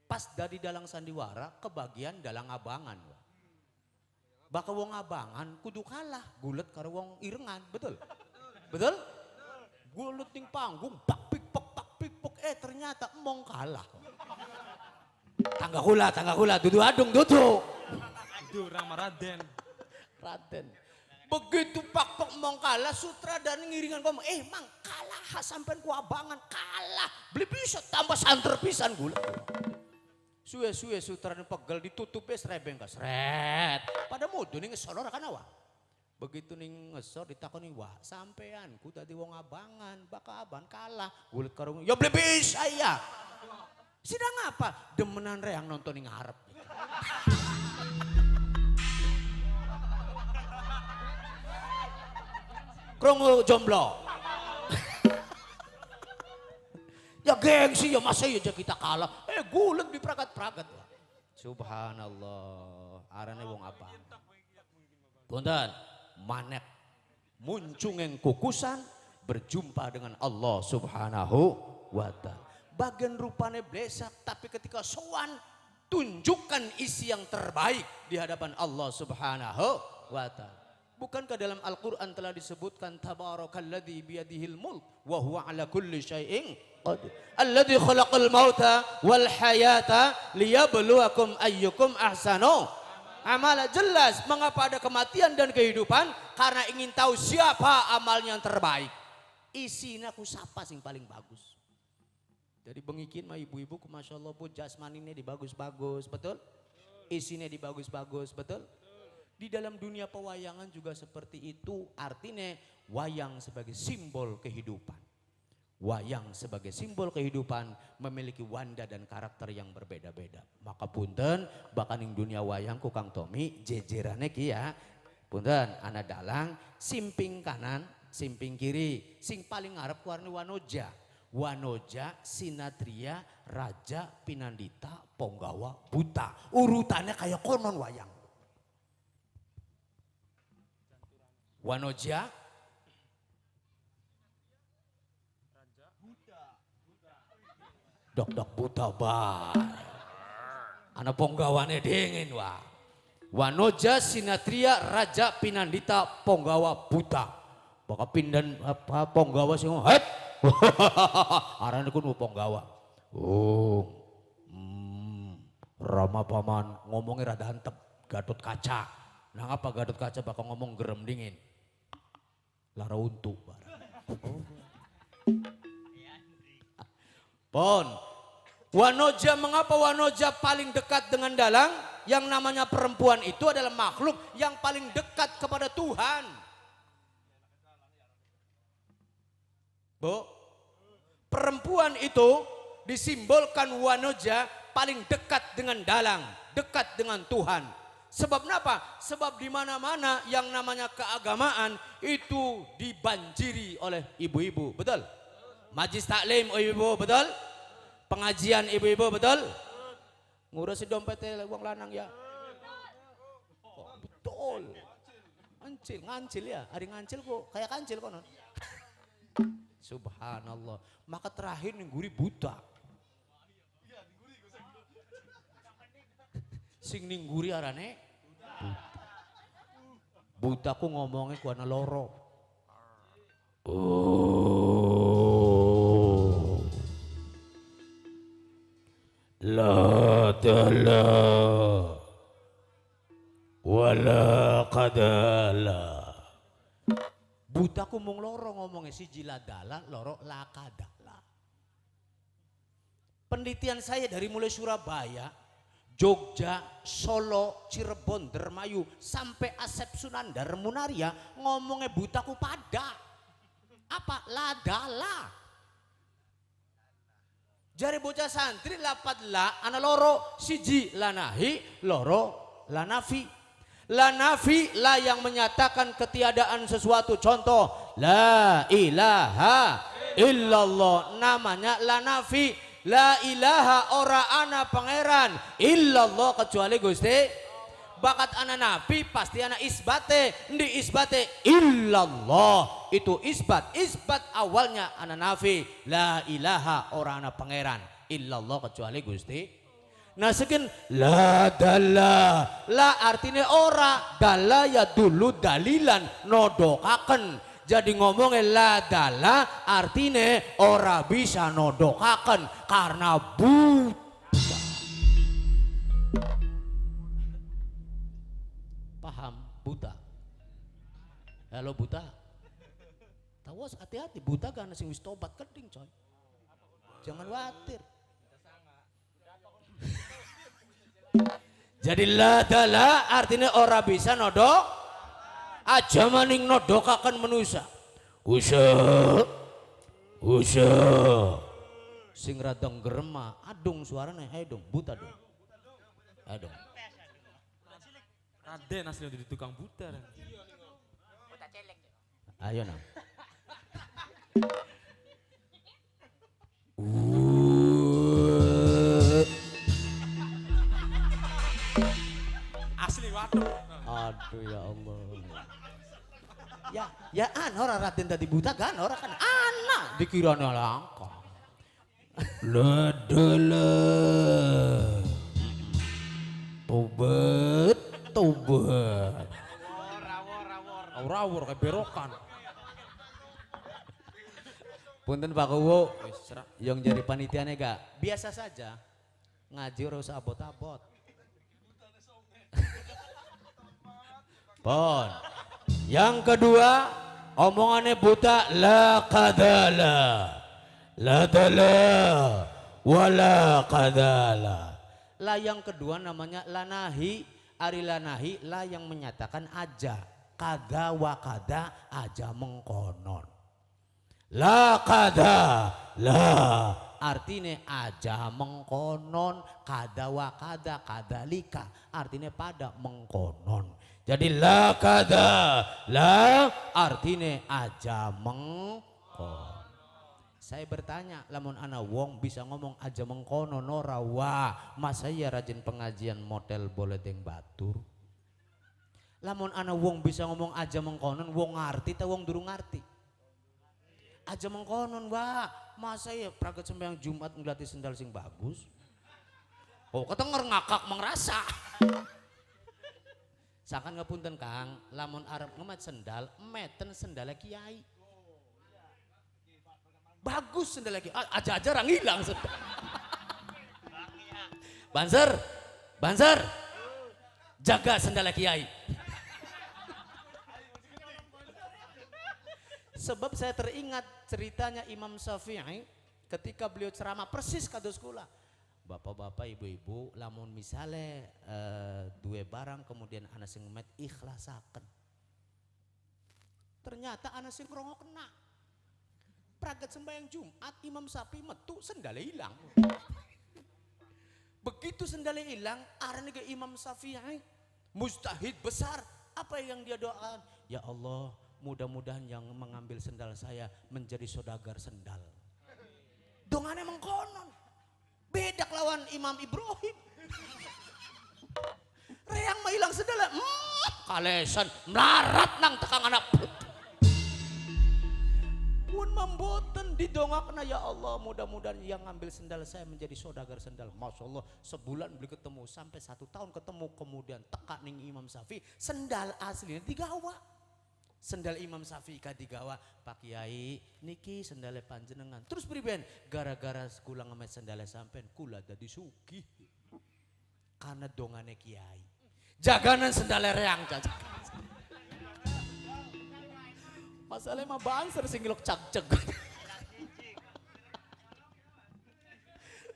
Pas dari dalang sandiwara kebagian dalang abangan. Baka wong abangan kudu kalah gulet karo wong irengan, betul? Betul? Gulet ning panggung pak pik ternyata emong kalah. Tangga kula dudu adung dudu. Itu Rama Raden. Begitu pak emong kalah sutradara ngiringan ngomong mang kalah sampean ku abangan kalah. Beli bisa tambah santer pisan gulet. Suwe sutradara pegel ditutup rebeng ka sret. Pada mudu ning ngesor ora kana wa. Begitu ning ngesor ditakoni wah sampean ku tadi wong abangan baka aban kalah gulet karo ya beli bisa ya. Sidang apa? Demenan reang nonton ning ngarep. Krungu jomblo. Ya gengsi ya masa ya kita kalah. Gulet di pragat-pragat. Subhanallah. Arane wong abang. Punten, manek muncungeng kukusan berjumpa dengan Allah Subhanahu wa ta'ala. Bagian rupane blesak tapi ketika sowan tunjukkan isi yang terbaik di hadapan Allah Subhanahu wa ta'ala. Bukankah dalam Al-Quran telah disebutkan tabarakalladzi biyadihil mulk wa huwa ala kulli syai'in qadir. Alladzi khalaqal mauta wal hayata liyabluwakum ayyukum ahsanu amala. Jelas mengapa ada kematian dan kehidupan karena ingin tahu siapa amalnya yang terbaik. Isinya ku sapa sing paling bagus. Jadi bengikin mah ibu-ibu ku masyaallah bu jasmanine dibagus-bagus, betul? Isinya dibagus-bagus, betul? Di dalam dunia pewayangan juga seperti itu, artinya wayang sebagai simbol kehidupan. Wayang sebagai simbol kehidupan memiliki wanda dan karakter yang berbeda-beda. Maka punten bakaning dunia wayang ku Kang Tommy jejerane ki ya. Punten ana dalang simping kanan, simping kiri, sing paling ngarep warni Wanoja. Wanoja, Sinatria, Raja, Pinandita, Ponggawa, Buta. Urutannya kayak konon wayang. Wanoja, Dok Buta bae. Ana ponggawane dingin wah. Wanoja, Sinatria, Raja, Pinandita, Ponggawa, Buta. Bakal pindan apa Ponggawa sing het. Arane ku Ponggawa. Oh. Rama paman ngomongnya rada antep Gatot Kaca. Nah apa Gatot Kaca bakal ngomong gerem dingin. Lara untuk Pon. Wanoja, mengapa Wanoja paling dekat dengan dalang? Yang namanya perempuan itu adalah makhluk yang paling dekat kepada Tuhan. Bu, perempuan itu disimbolkan Wanoja paling dekat dengan dalang, dekat dengan Tuhan. Sebab kenapa? Sebab di mana-mana yang namanya keagamaan itu dibanjiri oleh ibu-ibu, betul? Majlis taklim ibu-ibu, betul? Pengajian ibu-ibu, betul? Ngurusin dompetnya uang lanang ya. Oh, betul. Ngancil ya, hari ngancil kok kayak kancil konon. Subhanallah. Maka terakhir ningguri buta. Sing ningguri arane buta ku ngomongnya ku ana loro. Oh. La dala wala qadala. Buta ku mung loro ngomongnya siji la dala, loro la qadala. Penelitian saya dari mulai Surabaya, Jogja, Solo, Cirebon, Dermayu, sampai Asep Sunandar, Munaria ngomongnya butaku pada apa? Ladala. Jari bocah santri lapat la ana loro siji lanahi loro lanafi. Lanafi la yang menyatakan ketiadaan sesuatu, contoh la ilaha illallah namanya lanafi. La ilaha ora ana pangeran illallah kecuali Gusti. Bakat ana nafi pasti ana isbate. Di isbate illallah itu isbat. Isbat awalnya ana nafi. La ilaha ora ana pangeran illallah kecuali Gusti. Nah sekin la dalla. La artinya ora, dalla ya dulu dalilan nodokaken. Jadi ngomongnya la dalla artinya ora bisa nodokaken karena buta. Paham buta? Halo buta. Tawas hati-hati buta karena sing wis tobat keding coy. Jangan khawatir. Jadi la dalla artinya ora bisa nodok. Aja maning nodokaken manusia. Usah sing radang gerema adung suaranya. Ayo dong buta dong. Ayo dong. Raden asli di tukang buta. Ayo nang. Asli waduh. Aduh ya Allah. Ya ora Raden tadi buta kan ora kan anak dikiranya langka. Ladala. Tobat. Rawor kayak berokan. Punten Pak Kuwu, yang jadi panitianya gak biasa saja. Ngaji ora usah abot-abot. Pon. Yang kedua, omongannya buta la qadala. La dala wala qadala. La yang kedua namanya lanahi. Ari lanahi la yang menyatakan aja. Kada wa kada aja mengkonon. La kada la artinya aja mengkonon, kada wa kada kadalika artinya pada mengkonon. Jadi la kada la artinya aja mengkonon. Saya bertanya, lamun ana wong bisa ngomong aja mengkonon ora wah, masa ya rajin pengajian model boleh deng batur. Lamun ana wong bisa ngomong aja mengkonon, wong ngarti ta wong durung ngarti. Aja mengkonon wah, masa ya pragat sembahyang Jumat ngelatih sendal sing bagus. Oh ketenger ngakak mengrasa. Sakan ngapunten Kang, lamun arep ngemet sendal, meten sendalnya kiai. Bagus sendal kiai. Aja-aja orang hilang sendal. Banser, jaga sendal kiai. Sebab saya teringat ceritanya Imam Syafi'i ketika beliau ceramah persis kados kula. Bapak-bapak, ibu-ibu, lamun misale dua barang kemudian ana sing met ikhlasaken. Ternyata ana sing krungu kena. Pragat sembahyang Jumat Imam Syafi'i metu sendale hilang. Begitu sendale hilang, arane ke Imam Syafi'i mujtahid besar. Apa yang dia doakan? Ya Allah, mudah-mudahan yang mengambil sendal saya menjadi saudagar sendal. Dongane mengkonon. Beda lawan Imam Ibrahim. Reang mah hilang sendal. Kalesan melarat nang tekang anak. Pun memboten didongakna ya Allah, mudah-mudahan yang ngambil sendal saya menjadi saudagar sendal. Masya Allah, sebulan beli ketemu sampai 1 tahun ketemu, kemudian teka ning Imam Syafi'i sendal aslinya digawa. Sendal Imam Syafi'i kadigawa, Pak Kiai niki sendale panjenengan. Terus priben gara-gara kula ngemet sendale sampean kula dadi sugih. Karena dongane Kiai. Jaganan sendale reang caca. Masalahnya mah banser sing ngilok cak-cek.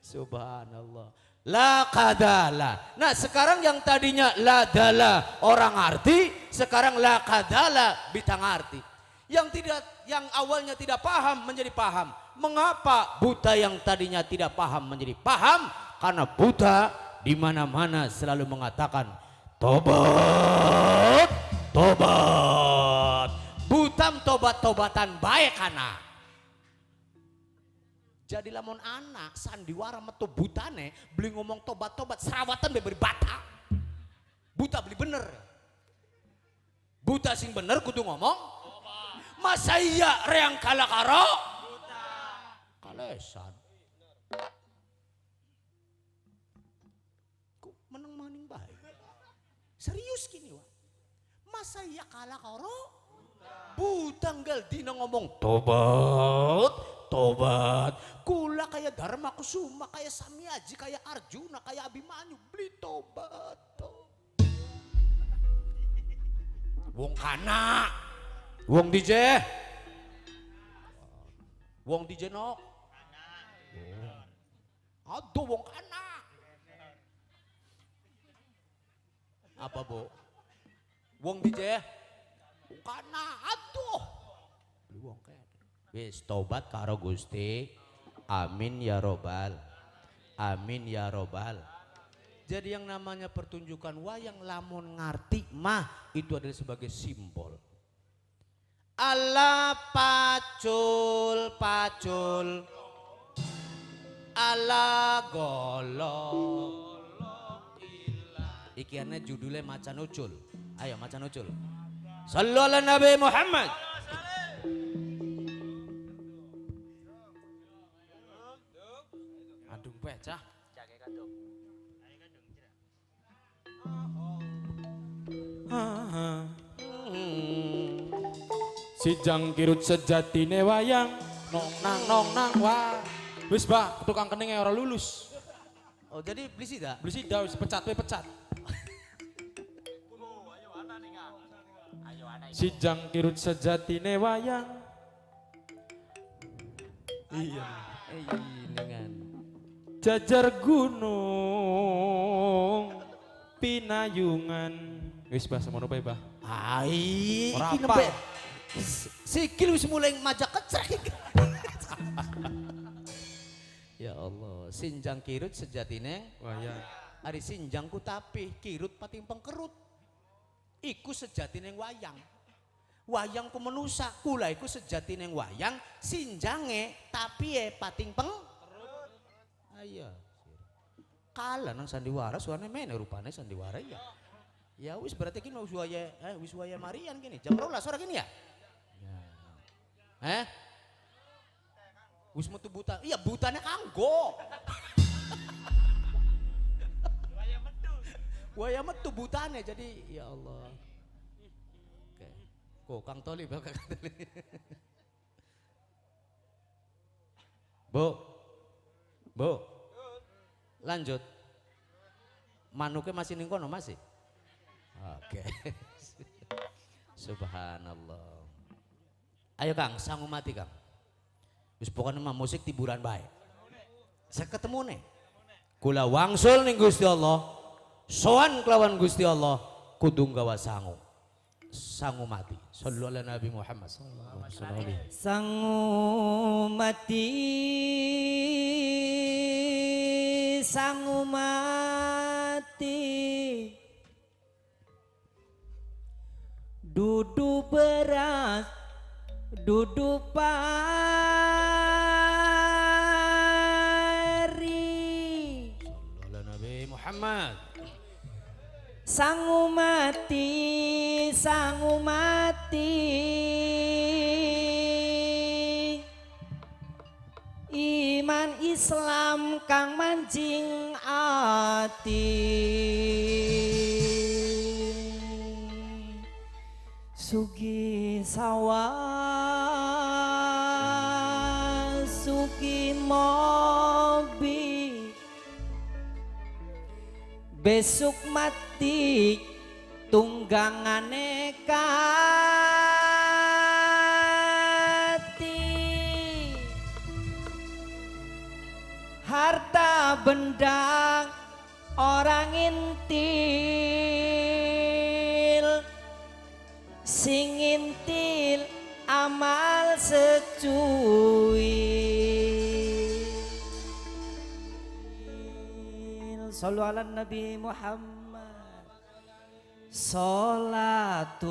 Subhanallah. La kadala. Nah sekarang yang tadinya la dala orang arti, sekarang la kadala bitang arti. Yang awalnya tidak paham menjadi paham. Mengapa buta yang tadinya tidak paham menjadi paham? Karena buta di mana-mana selalu mengatakan tobat, tobat. Butam tobat-tobatan baik kana. Jadi lamun anak sandiwara metu butane beli ngomong tobat-tobat serawatan beli bata. Buta beli bener. Buta sing bener kudu ngomong. Masa iya reang kalah karo? Kalesan. Kok meneng-meneng baik. Serius gini wah. Masa iya kalah karo? Butanggal dina ngomong tobat, tobat. Kula kayak Dharma Kusuma, kayak Samyaji, kayak Arjuna, kayak Abimanyu beli tobat. Wong kana, wong DJ, wong DJ nok. Aduh wong kana. Apa bu? Wong DJ. Kana aduh. Beli wong kene. Wis tobat karo Gusti. Amin ya robbal. Amin ya robbal. Jadi yang namanya pertunjukan wayang lamun ngarti mah itu adalah sebagai simbol. Allah pacul pacul. Allah golok. Iki ana judulnya macan ucul. Ayo macan ucul. Sallu ala Nabi Muhammad. Adung pecah. Si jangkirut sejatine wayang nong nang wah. Wis bah tukang keningnya ora lulus. Oh jadi beli sida? Beli sida wis pecat we pecat. Si jangkirut sejatine wayang. Iya. Dengan Jajar gunung pinayungan. Wis bah semono bae bah. ai Ora iki apa. nembe sikil wis mulai majak kecrek. Ya Allah, sinjang kirut sejatine Wayang. ari sinjangku tapi kirut pating pengkerut. Iku sejatine wayang. Wayang ku menusa, kula iku sejatine wayang, sinjange tapi pating pengkerut. Ayo. Kala nang sandiwara suarane mene rupane sandiwara ya. Ya wis berarti kini wis waya Marian gini. Jam 12 sore gini ya? Ya. Wis metu buta. Iya butanya kanggo. Buaya metu butane jadi ya Allah. Oke. Kok Kang Toli bakal Toli. Bu. Bu. Lanjut. Manuknya masih ning kono masih? Oke. Subhanallah. Ayo Kang, sanggup mati Kang. Wis pokoknya mah musik tiburan baik. Saya ketemu nih. Kula wangsul ning Gusti Allah. Soan kelawan Gusti Allah kudu gawa sangu. Sangu mati. Shallu ala Nabi Muhammad sallallahu alaihi wasallam. Sangu mati, sangu mati, dudu beras, dudu pari. Shallu ala Nabi Muhammad. Sangu mati, sangu mati, iman Islam kang mancing ati, sugi sawah, sugi mobil, besok mati tunggangane kati, harta benda orang intil, sing intil amal secuil. Sallu ala Nabi Muhammad. Salatullah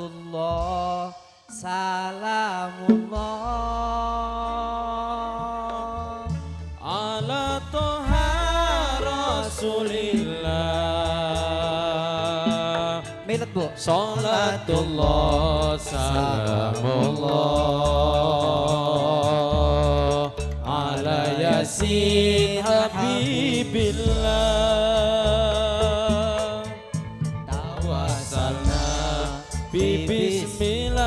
salamullah ala toha Rasulillah. Milet bu. Salatullah salamullah ala yasin habibillah. Tawassalna bi bismillah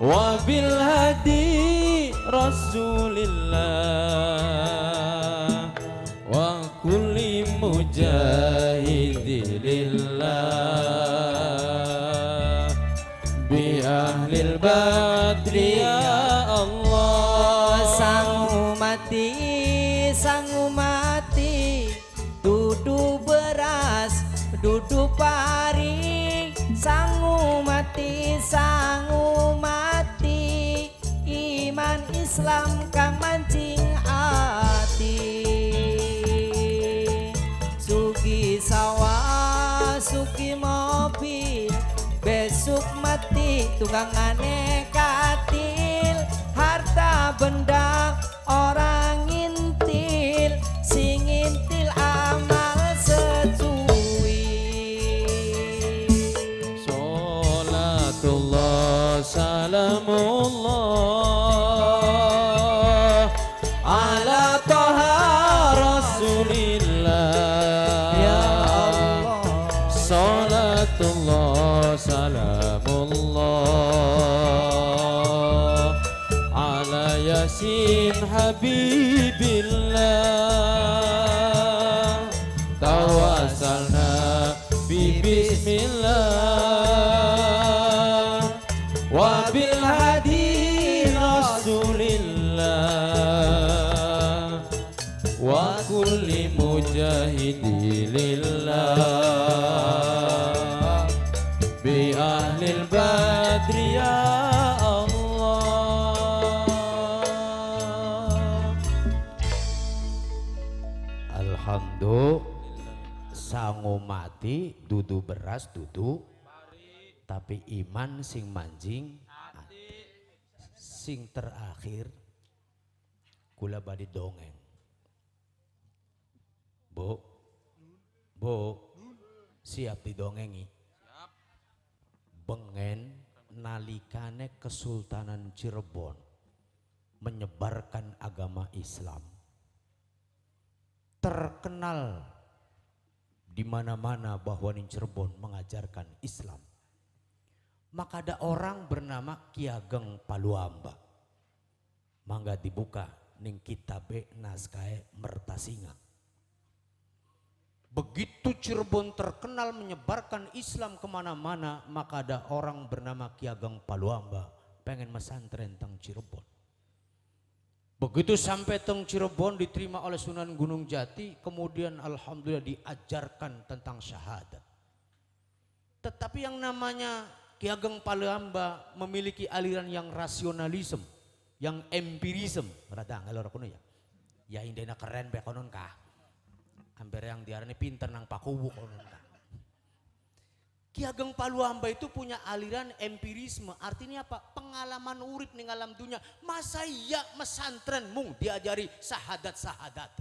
wa bil hadi Rasulillah wa kulli mujahidilillah bi ahlil badri ya Allah. Sangu mati, dudu beras, dudu pari. Sangu mati, iman Islam kang mancing ati. Sugi sawah, sugi mobil, besok mati tunggangane katil, harta benda orang intil, sing intil amal secuil. Salatullah salamullah ala toha Rasulillah. Ya Allah. Salatullah salamullah ala yasin habibillah. Tawassalna bi bismillah wa bil hadi Rasulillah wa kulli mujahidilillah bi ahlil badri ya Allah. Alhamdulillah. Sangu mati dudu beras dudu tapi iman sing manjing ati. Sing terakhir kula badi dongeng. Bu, siap didongengi. Bengen nalikane Kesultanan Cirebon menyebarkan agama Islam. Terkenal di mana-mana bahwa ning Cirebon mengajarkan Islam. Maka ada orang bernama Ki Ageng Paluamba. Mangga dibuka ning kitabe naskahe Mertasinga. Begitu Cirebon terkenal menyebarkan Islam kemana-mana, maka ada orang bernama Ki Ageng Paluamba pengen mesantren teng Cirebon. Begitu sampai teng Cirebon diterima oleh Sunan Gunung Jati, kemudian alhamdulillah diajarkan tentang syahadat. Tetapi yang namanya Ki Ageng Paluamba memiliki aliran yang rasionalisme, yang empirisme. Rada ngalor kuno ya. Ya indena keren be konon kah. Hampir yang diarani pinter nang pakuwu konon kah. Ki Ageng Paluamba itu punya aliran empirisme, artinya apa? Pengalaman urip ning alam dunia. Masa iya mesantren mung diajari sahadat-sahadat.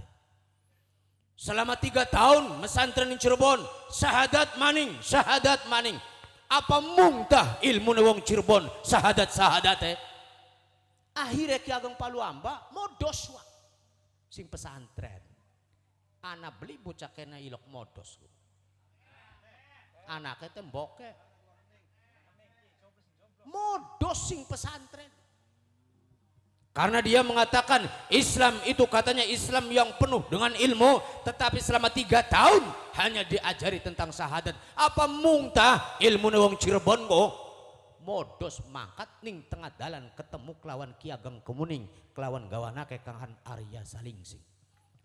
Selama 3 tahun mesantren ning Cirebon, sahadat maning. Apa mung tah ilmu wong Cirebon sahadat-sahadat. Akhirnya Ki Ageng Paluamba modos wa sing pesantren. Ana beli bocah kena ilok modos. Anaknya temboke modos sing pesantren karena dia mengatakan Islam itu katanya Islam yang penuh dengan ilmu, tetapi selama 3 tahun hanya diajari tentang syahadat. Apa mungtah ilmu wong Cirebon kok modos mangkat ning tengah dalan ketemu kelawan Ki Ageng Kemuning kelawan gawanake Kang Arya Salingsing.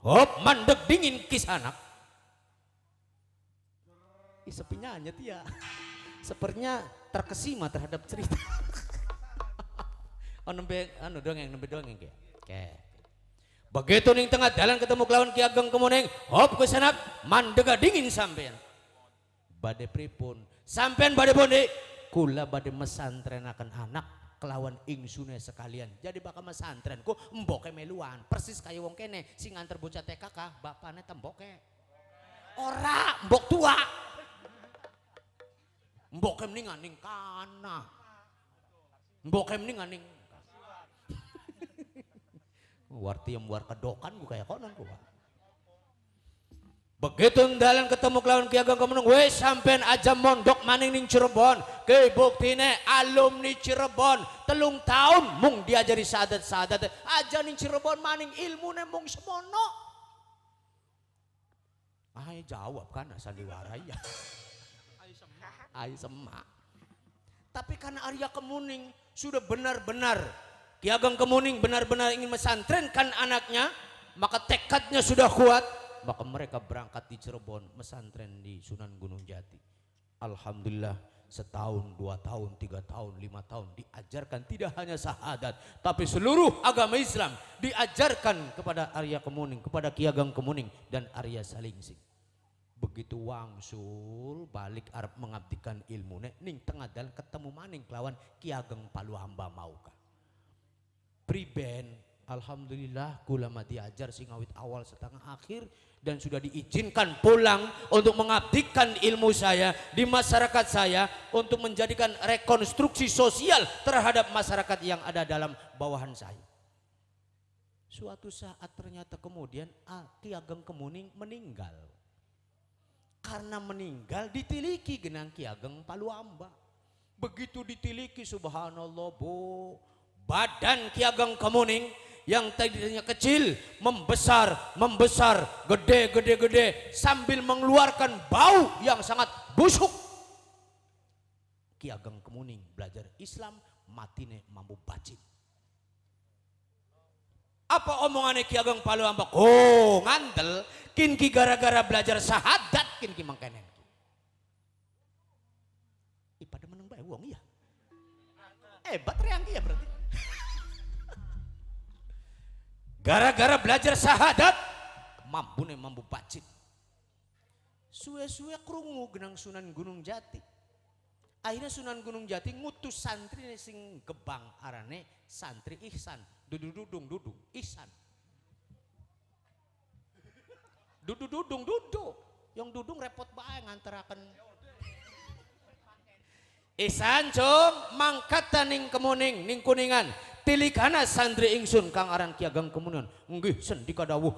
Hop mandeg dingin kisanak. Sepinya hanya dia, sepertinya terkesima terhadap cerita. Anu dongeng kayak. Begitu ning tengah jalan ketemu kelawan Ki Ageng Kemuning, hop ke sana mandega dingin sampean. Bade pripun? Sampean bade bonde, kula bade mesantrenaken anak kelawan ingsune sekalian. Jadi bakal mesantren ku emboke meluan, persis kaya wong kene sing nganter bocah TK kah bapane temboke. Ora, mbok tua. Mbok mendingan ning kana. Mbok mendingan ning warti yang war kedokan gue kayak konon gue. Begitu dalan ketemu kelawan Ki Ageng Kemuning, wes sampean aja mondok maning ning Cirebon. Ke buktine alumni Cirebon 3 tahun mung diajari sahadat-sahadat. Aja ning Cirebon maning ilmune mung semono. Ai jawab kan sandiwara ya. Ai semak. Tapi karena Arya Kemuning sudah benar-benar Ki Ageng Kemuning benar-benar ingin mesantrenkan anaknya, maka tekadnya sudah kuat, maka mereka berangkat di Cirebon mesantren di Sunan Gunung Jati. Alhamdulillah setahun, 2 tahun, 3 tahun, 5 tahun diajarkan tidak hanya syahadat, tapi seluruh agama Islam diajarkan kepada Arya Kemuning, kepada Ki Ageng Kemuning dan Arya Salingsing. Begitu wangsul balik arep mengabdikan ilmu ning tengah dalan ketemu maning kelawan Ki Ageng Paluamba mauka. Priben alhamdulillah kula mah diajar sing awit awal setengah akhir dan sudah diizinkan pulang untuk mengabdikan ilmu saya di masyarakat saya untuk menjadikan rekonstruksi sosial terhadap masyarakat yang ada dalam bawahan saya. Suatu saat ternyata kemudian Ki Ageng Kemuning meninggal. Karena meninggal ditiliki genang Ki Ageng Paluamba. Begitu ditiliki subhanallah bu, badan Ki Ageng Kemuning yang tadinya kecil membesar, gede sambil mengeluarkan bau yang sangat busuk. Ki Ageng Kemuning belajar Islam matine mampu bacin. Apa omongannya Ki Ageng Paluamba? Oh ngandel kin ki gara-gara belajar syahadat kin ki mangkenen. Pada meneng bae wong iya. Baterai ya berarti. Gara-gara belajar syahadat mampu bacin. Suwe-suwe krungu genang Sunan Gunung Jati. Akhirnya Sunan Gunung Jati ngutus santri sing gebang arane santri Ihsan. Dudung Ihsan. Dudung. Yang dudung repot bae ngantaraken. Ihsan cung mangkat ning Kemuning ning Kuningan. Tilikana santri ingsun Kang aran Ki Ageng Kemuning. Nggih sendika dawuh.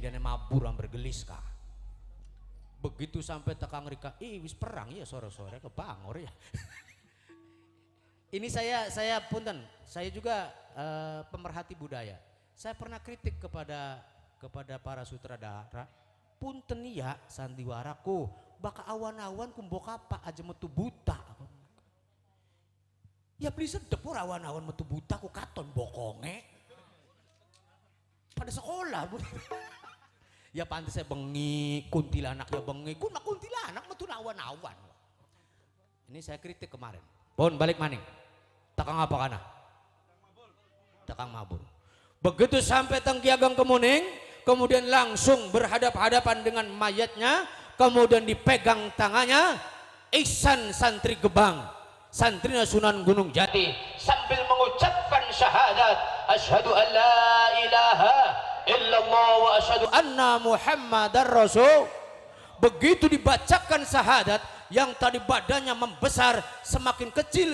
dene mabur amber gelis ka. Begitu sampai tekang rika, wis perang ya sore-sore kebangor ya. Ini saya punten, saya juga pemerhati budaya. Saya pernah kritik kepada para sutradara, punten ya sandiwaraku, baka awan-awan kumbok apa aja metu buta. Ya beli sedep awan-awan metu buta ku katon bokonge. Pada sekolah. Ya pantas saya bengi, kuntilanak ya bengi, kuntilanak metu awan-awan. Ini saya kritik kemarin. Pon balik maning. Takang apa kana? Takang mabur. Begitu sampai teng Ki Ageng Kemuning, kemudian langsung berhadap-hadapan dengan mayatnya, kemudian dipegang tangannya Ihsan santri Gebang, santrinya Sunan Gunung Jati, sambil mengucapkan syahadat, asyhadu an la ilaha illallah wa asyhadu anna Muhammadar Rasul. Begitu dibacakan syahadat, yang tadi badannya membesar semakin kecil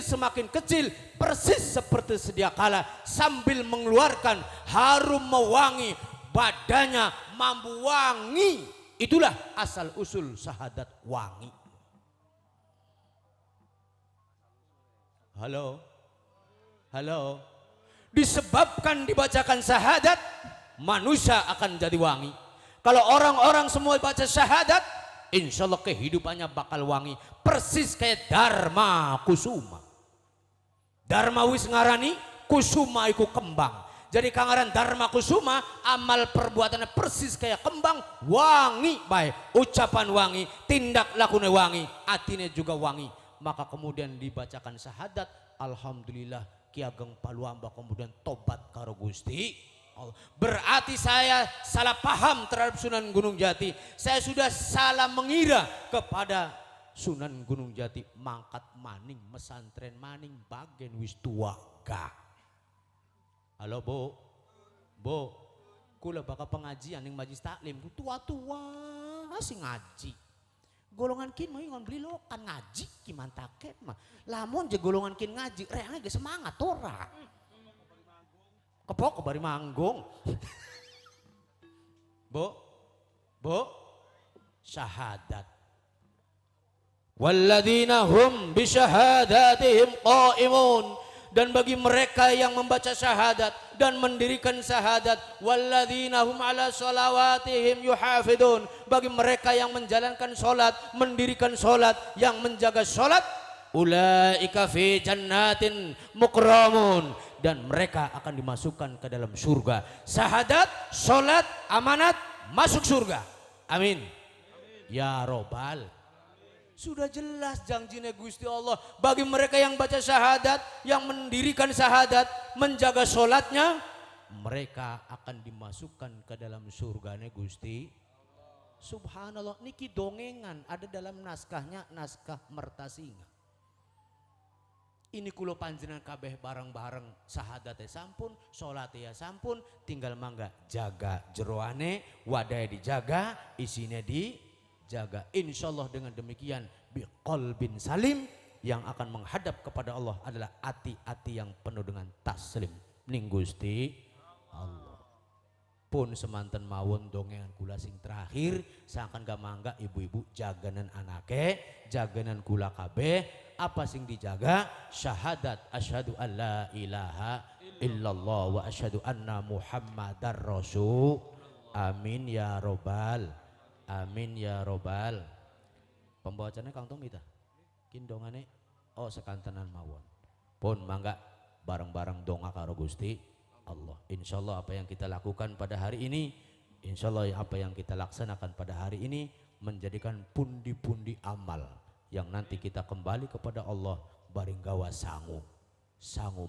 persis seperti sedia kala, sambil mengeluarkan harum mewangi, badannya mampu wangi. Itulah asal usul syahadat wangi. Halo, disebabkan dibacakan syahadat, manusia akan jadi wangi. Kalau orang-orang semua baca syahadat, insya Allah kehidupannya bakal wangi, persis kayak Dharma Kusuma. Dharma wis ngarani, Kusuma iku kembang. Jadi kangaran Dharma Kusuma, amal perbuatannya persis kayak kembang, wangi baik, ucapan wangi, tindak lakune wangi, atine juga wangi. Maka kemudian dibacakan syahadat, alhamdulillah Ki Ageng Paluamba kemudian tobat karo Gusti. Berarti saya salah paham terhadap Sunan Gunung Jati. Saya sudah salah mengira kepada Sunan Gunung Jati. Mangkat maning, mesantren maning, bagen wis tua ga. Halo Bu, kula bakal pengajian yang majlis taklim. Tua-tua masih ngaji. Golongan kin mau ngon beli lokan ngaji kimantaket mah. Lamun je golongan kin ngaji, reangnya ge semangat ora. Kepok bari manggung. Bu, syahadat. Walladzina hum bisyahadatihim qaimun. Dan bagi mereka yang membaca syahadat dan mendirikan syahadat, walladzina hum ala sholawatihim yuhafidun. Bagi mereka yang menjalankan sholat, mendirikan sholat, yang menjaga sholat, ulaika fi jannatin mukramun. Dan mereka akan dimasukkan ke dalam surga. Syahadat, sholat, amanat, masuk surga. Amin. Ya Robbal. Sudah jelas janjinya Gusti Allah. Bagi mereka yang baca syahadat, yang mendirikan syahadat, menjaga sholatnya, mereka akan dimasukkan ke dalam surganya Gusti. Subhanallah, niki dongengan ada dalam naskahnya, naskah Mertasinga. Ini kulo panjenengan kabeh bareng-bareng syahadatnya sampun, sholatnya sampun, tinggal mangga jaga jeroane, wadahnya dijaga, isinya dijaga. Insya Allah dengan demikian biqalbin salim, yang akan menghadap kepada Allah adalah hati-hati yang penuh dengan taslim ning Gusti Allah. Pun semanten mawon dongengan kula sing terakhir, seakan gak mangga ibu-ibu jaganan anake, jaganan kula kabeh. Apa sing dijaga? Syahadat asyhadu an la ilaha illallah wa asyhadu anna Muhammadar Rasul. Amin ya Robbal. Amin ya Robbal. Pembawacane Kang Tommy ta? Kindongane sekantenan mawon. Pun mangga bareng-bareng donga karo Gusti Allah. Insyaallah apa yang kita lakukan pada hari ini, insyaallah apa yang kita laksanakan pada hari ini menjadikan pundi-pundi amal yang nanti kita kembali kepada Allah baring gawa sangu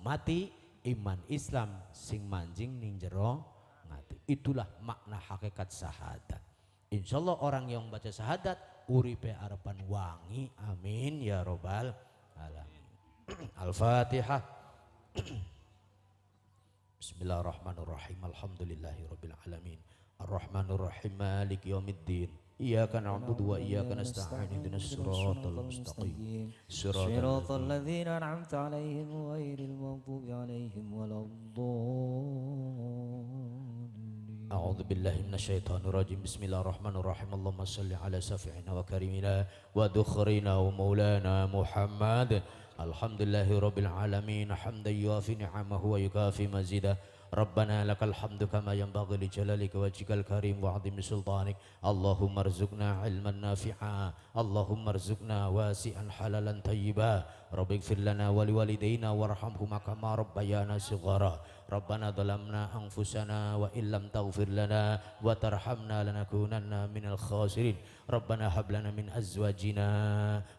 mati iman Islam sing manjing ning jero ngati. Itulah makna hakikat syahadat. Insyaallah orang yang baca syahadat uripe arepan wangi. Amin ya Robbal alamin. Al-Fatihah. Bismillahirrahmanirrahim. Alhamdulillahirabbil alamin. Ar-Rahmanir-Rahim. Maliki yaumiddin. Iyyaka na'budu wa iyyaka nasta'in. Ihdinas siratal mustaqim. Siratal ladzina an'amta 'alaihim ghairil maghdubi 'alaihim waladdallin. أعوذ بالله من الشيطان الرجيم بسم الله الرحمن الرحيم اللهم صل على شفيعنا وكريمنا وذخرنا ومولانا محمد الحمد لله رب العالمين حمدا يوافي نعمه ويكافي مزيدا ربنا لك الحمد كما ينبغي لجلالك وجهك الكريم وعظيم سلطانك اللهم ارزقنا علما نافعا اللهم ارزقنا واسعا حلالا طيبا رب اغفر لنا ولوالدينا وارحمهما كما ربيانا صغارا ربنا ظلمنا أنفسنا وإن لم تغفر لنا وترحمنا لنكونن من الخاسرين ربنا هب لنا من أزواجنا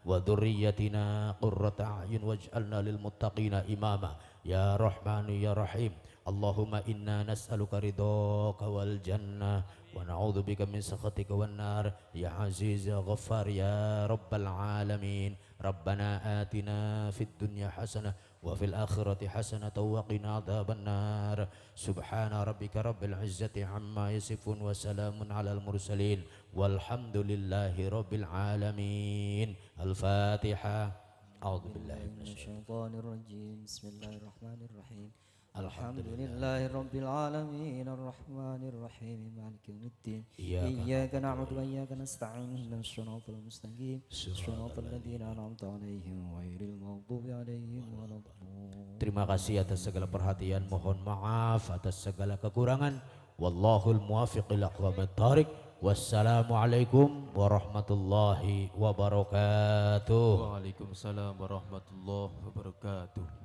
وذريتنا قرة أعين واجعلنا للمتقين إماما يا رحمن يا رحيم اللهم إنا نسألك رضاك والجنة ونعوذ بك من سخطك والنار يا عزيز يا غفار يا رب العالمين ربنا آتنا في الدنيا حسنة وفي الآخرة حسنة وقنا عذاب النار سبحان ربك رب العزة عما يصفون وسلام على المرسلين والحمد لله رب العالمين الفاتحة أعوذ بالله من الشيطان الرجيم بسم الله الرحمن الرحيم الحمد لله رب العالمين الرحمن الرحيم مالك يوم الدين إياك نعبد وإياك نستعين اهدنا الصراط المستقيم صراط الذين أنعمت عليهم غير المغضوب عليهم ولا الضالين. Terima kasih atas segala perhatian, mohon maaf atas segala kekurangan. Wallahul muwaffiq ila aqwamit thoriq. Wassalamualaikum warahmatullahi wabarakatuh. Waalaikumsalam warahmatullahi wabarakatuh.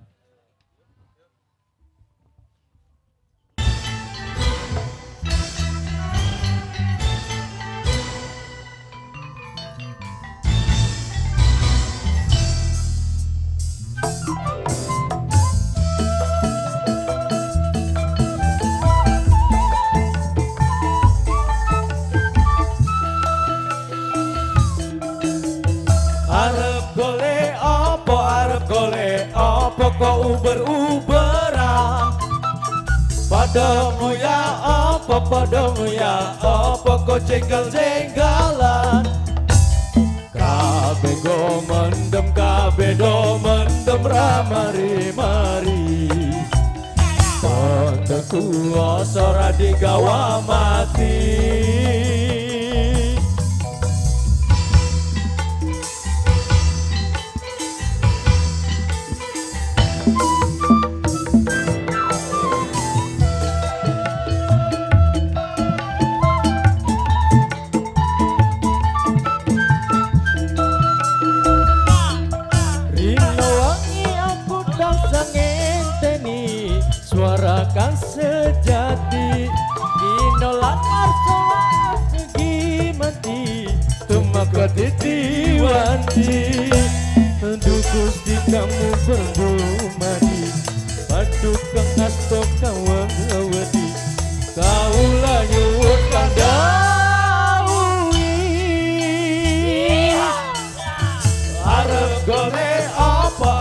Arep golek apa kok uber-uberan padamu ya apa kok jenggal-jenggalan kabeh go mendem ramari-mari Pondok kuasa ora digawa mati suarakan sejati inolan arsolan segi mati temaka titiwanti dukus di kamu berbumadi padukan asto kawang awadi kaulah nyuwun kandawi arep golek apa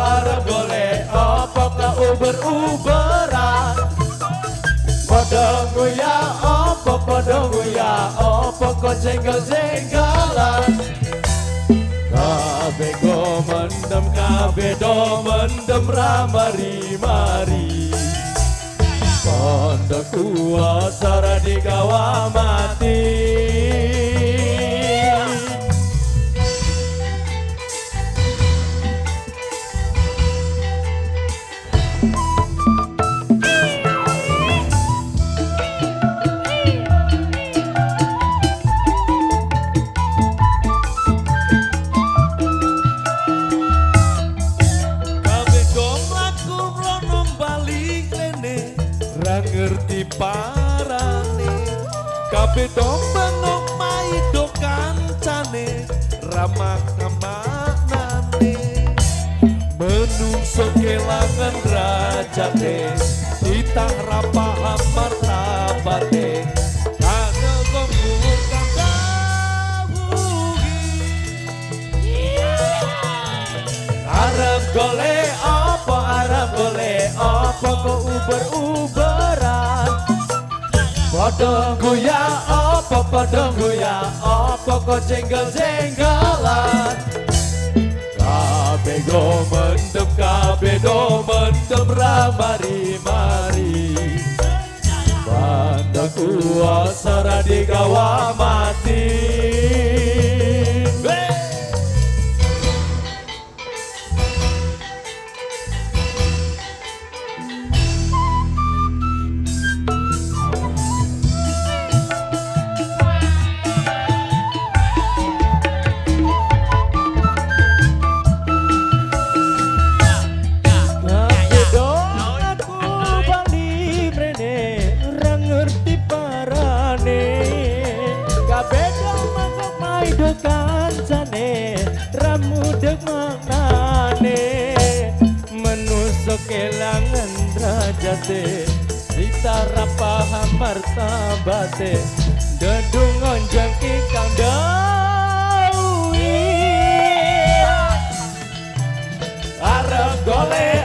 kau uber-uberan Padahmu ya apa kau jenggal-jenggalan Kabeh do mendem ramari-mari Pondok kuasa ra digawa mati ngerti parane kabeh tombang omai do kancane ramah kamanane menungso kelangan derajate ditah ra paham martabate kana ngguwur kang dawuhi arep golek apa kok uber-uberan Padahmu ya apa kok jenggal-jenggalan Kabeh do mendem ramari-mari Pandang kuasa ora digawa mati. Kelangan derajate ditara paham martabate dedungon jangki kang dawi Arep golek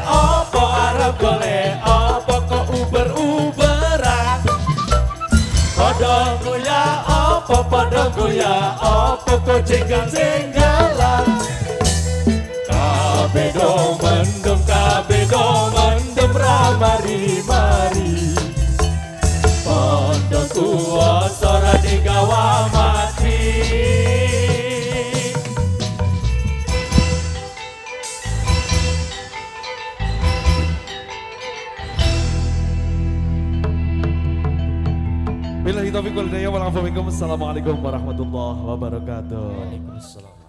apa kok uber-uberan. Padha goyah apa kok jenggal-jenggalan. Kabeh do mendem ramari-mari. Pondok kuwasa ora digawa mati. Billahi taufiq wal hidayah wal afu minkum. Assalamualaikum warahmatullahi wabarakatuh. Waalaikumsalam.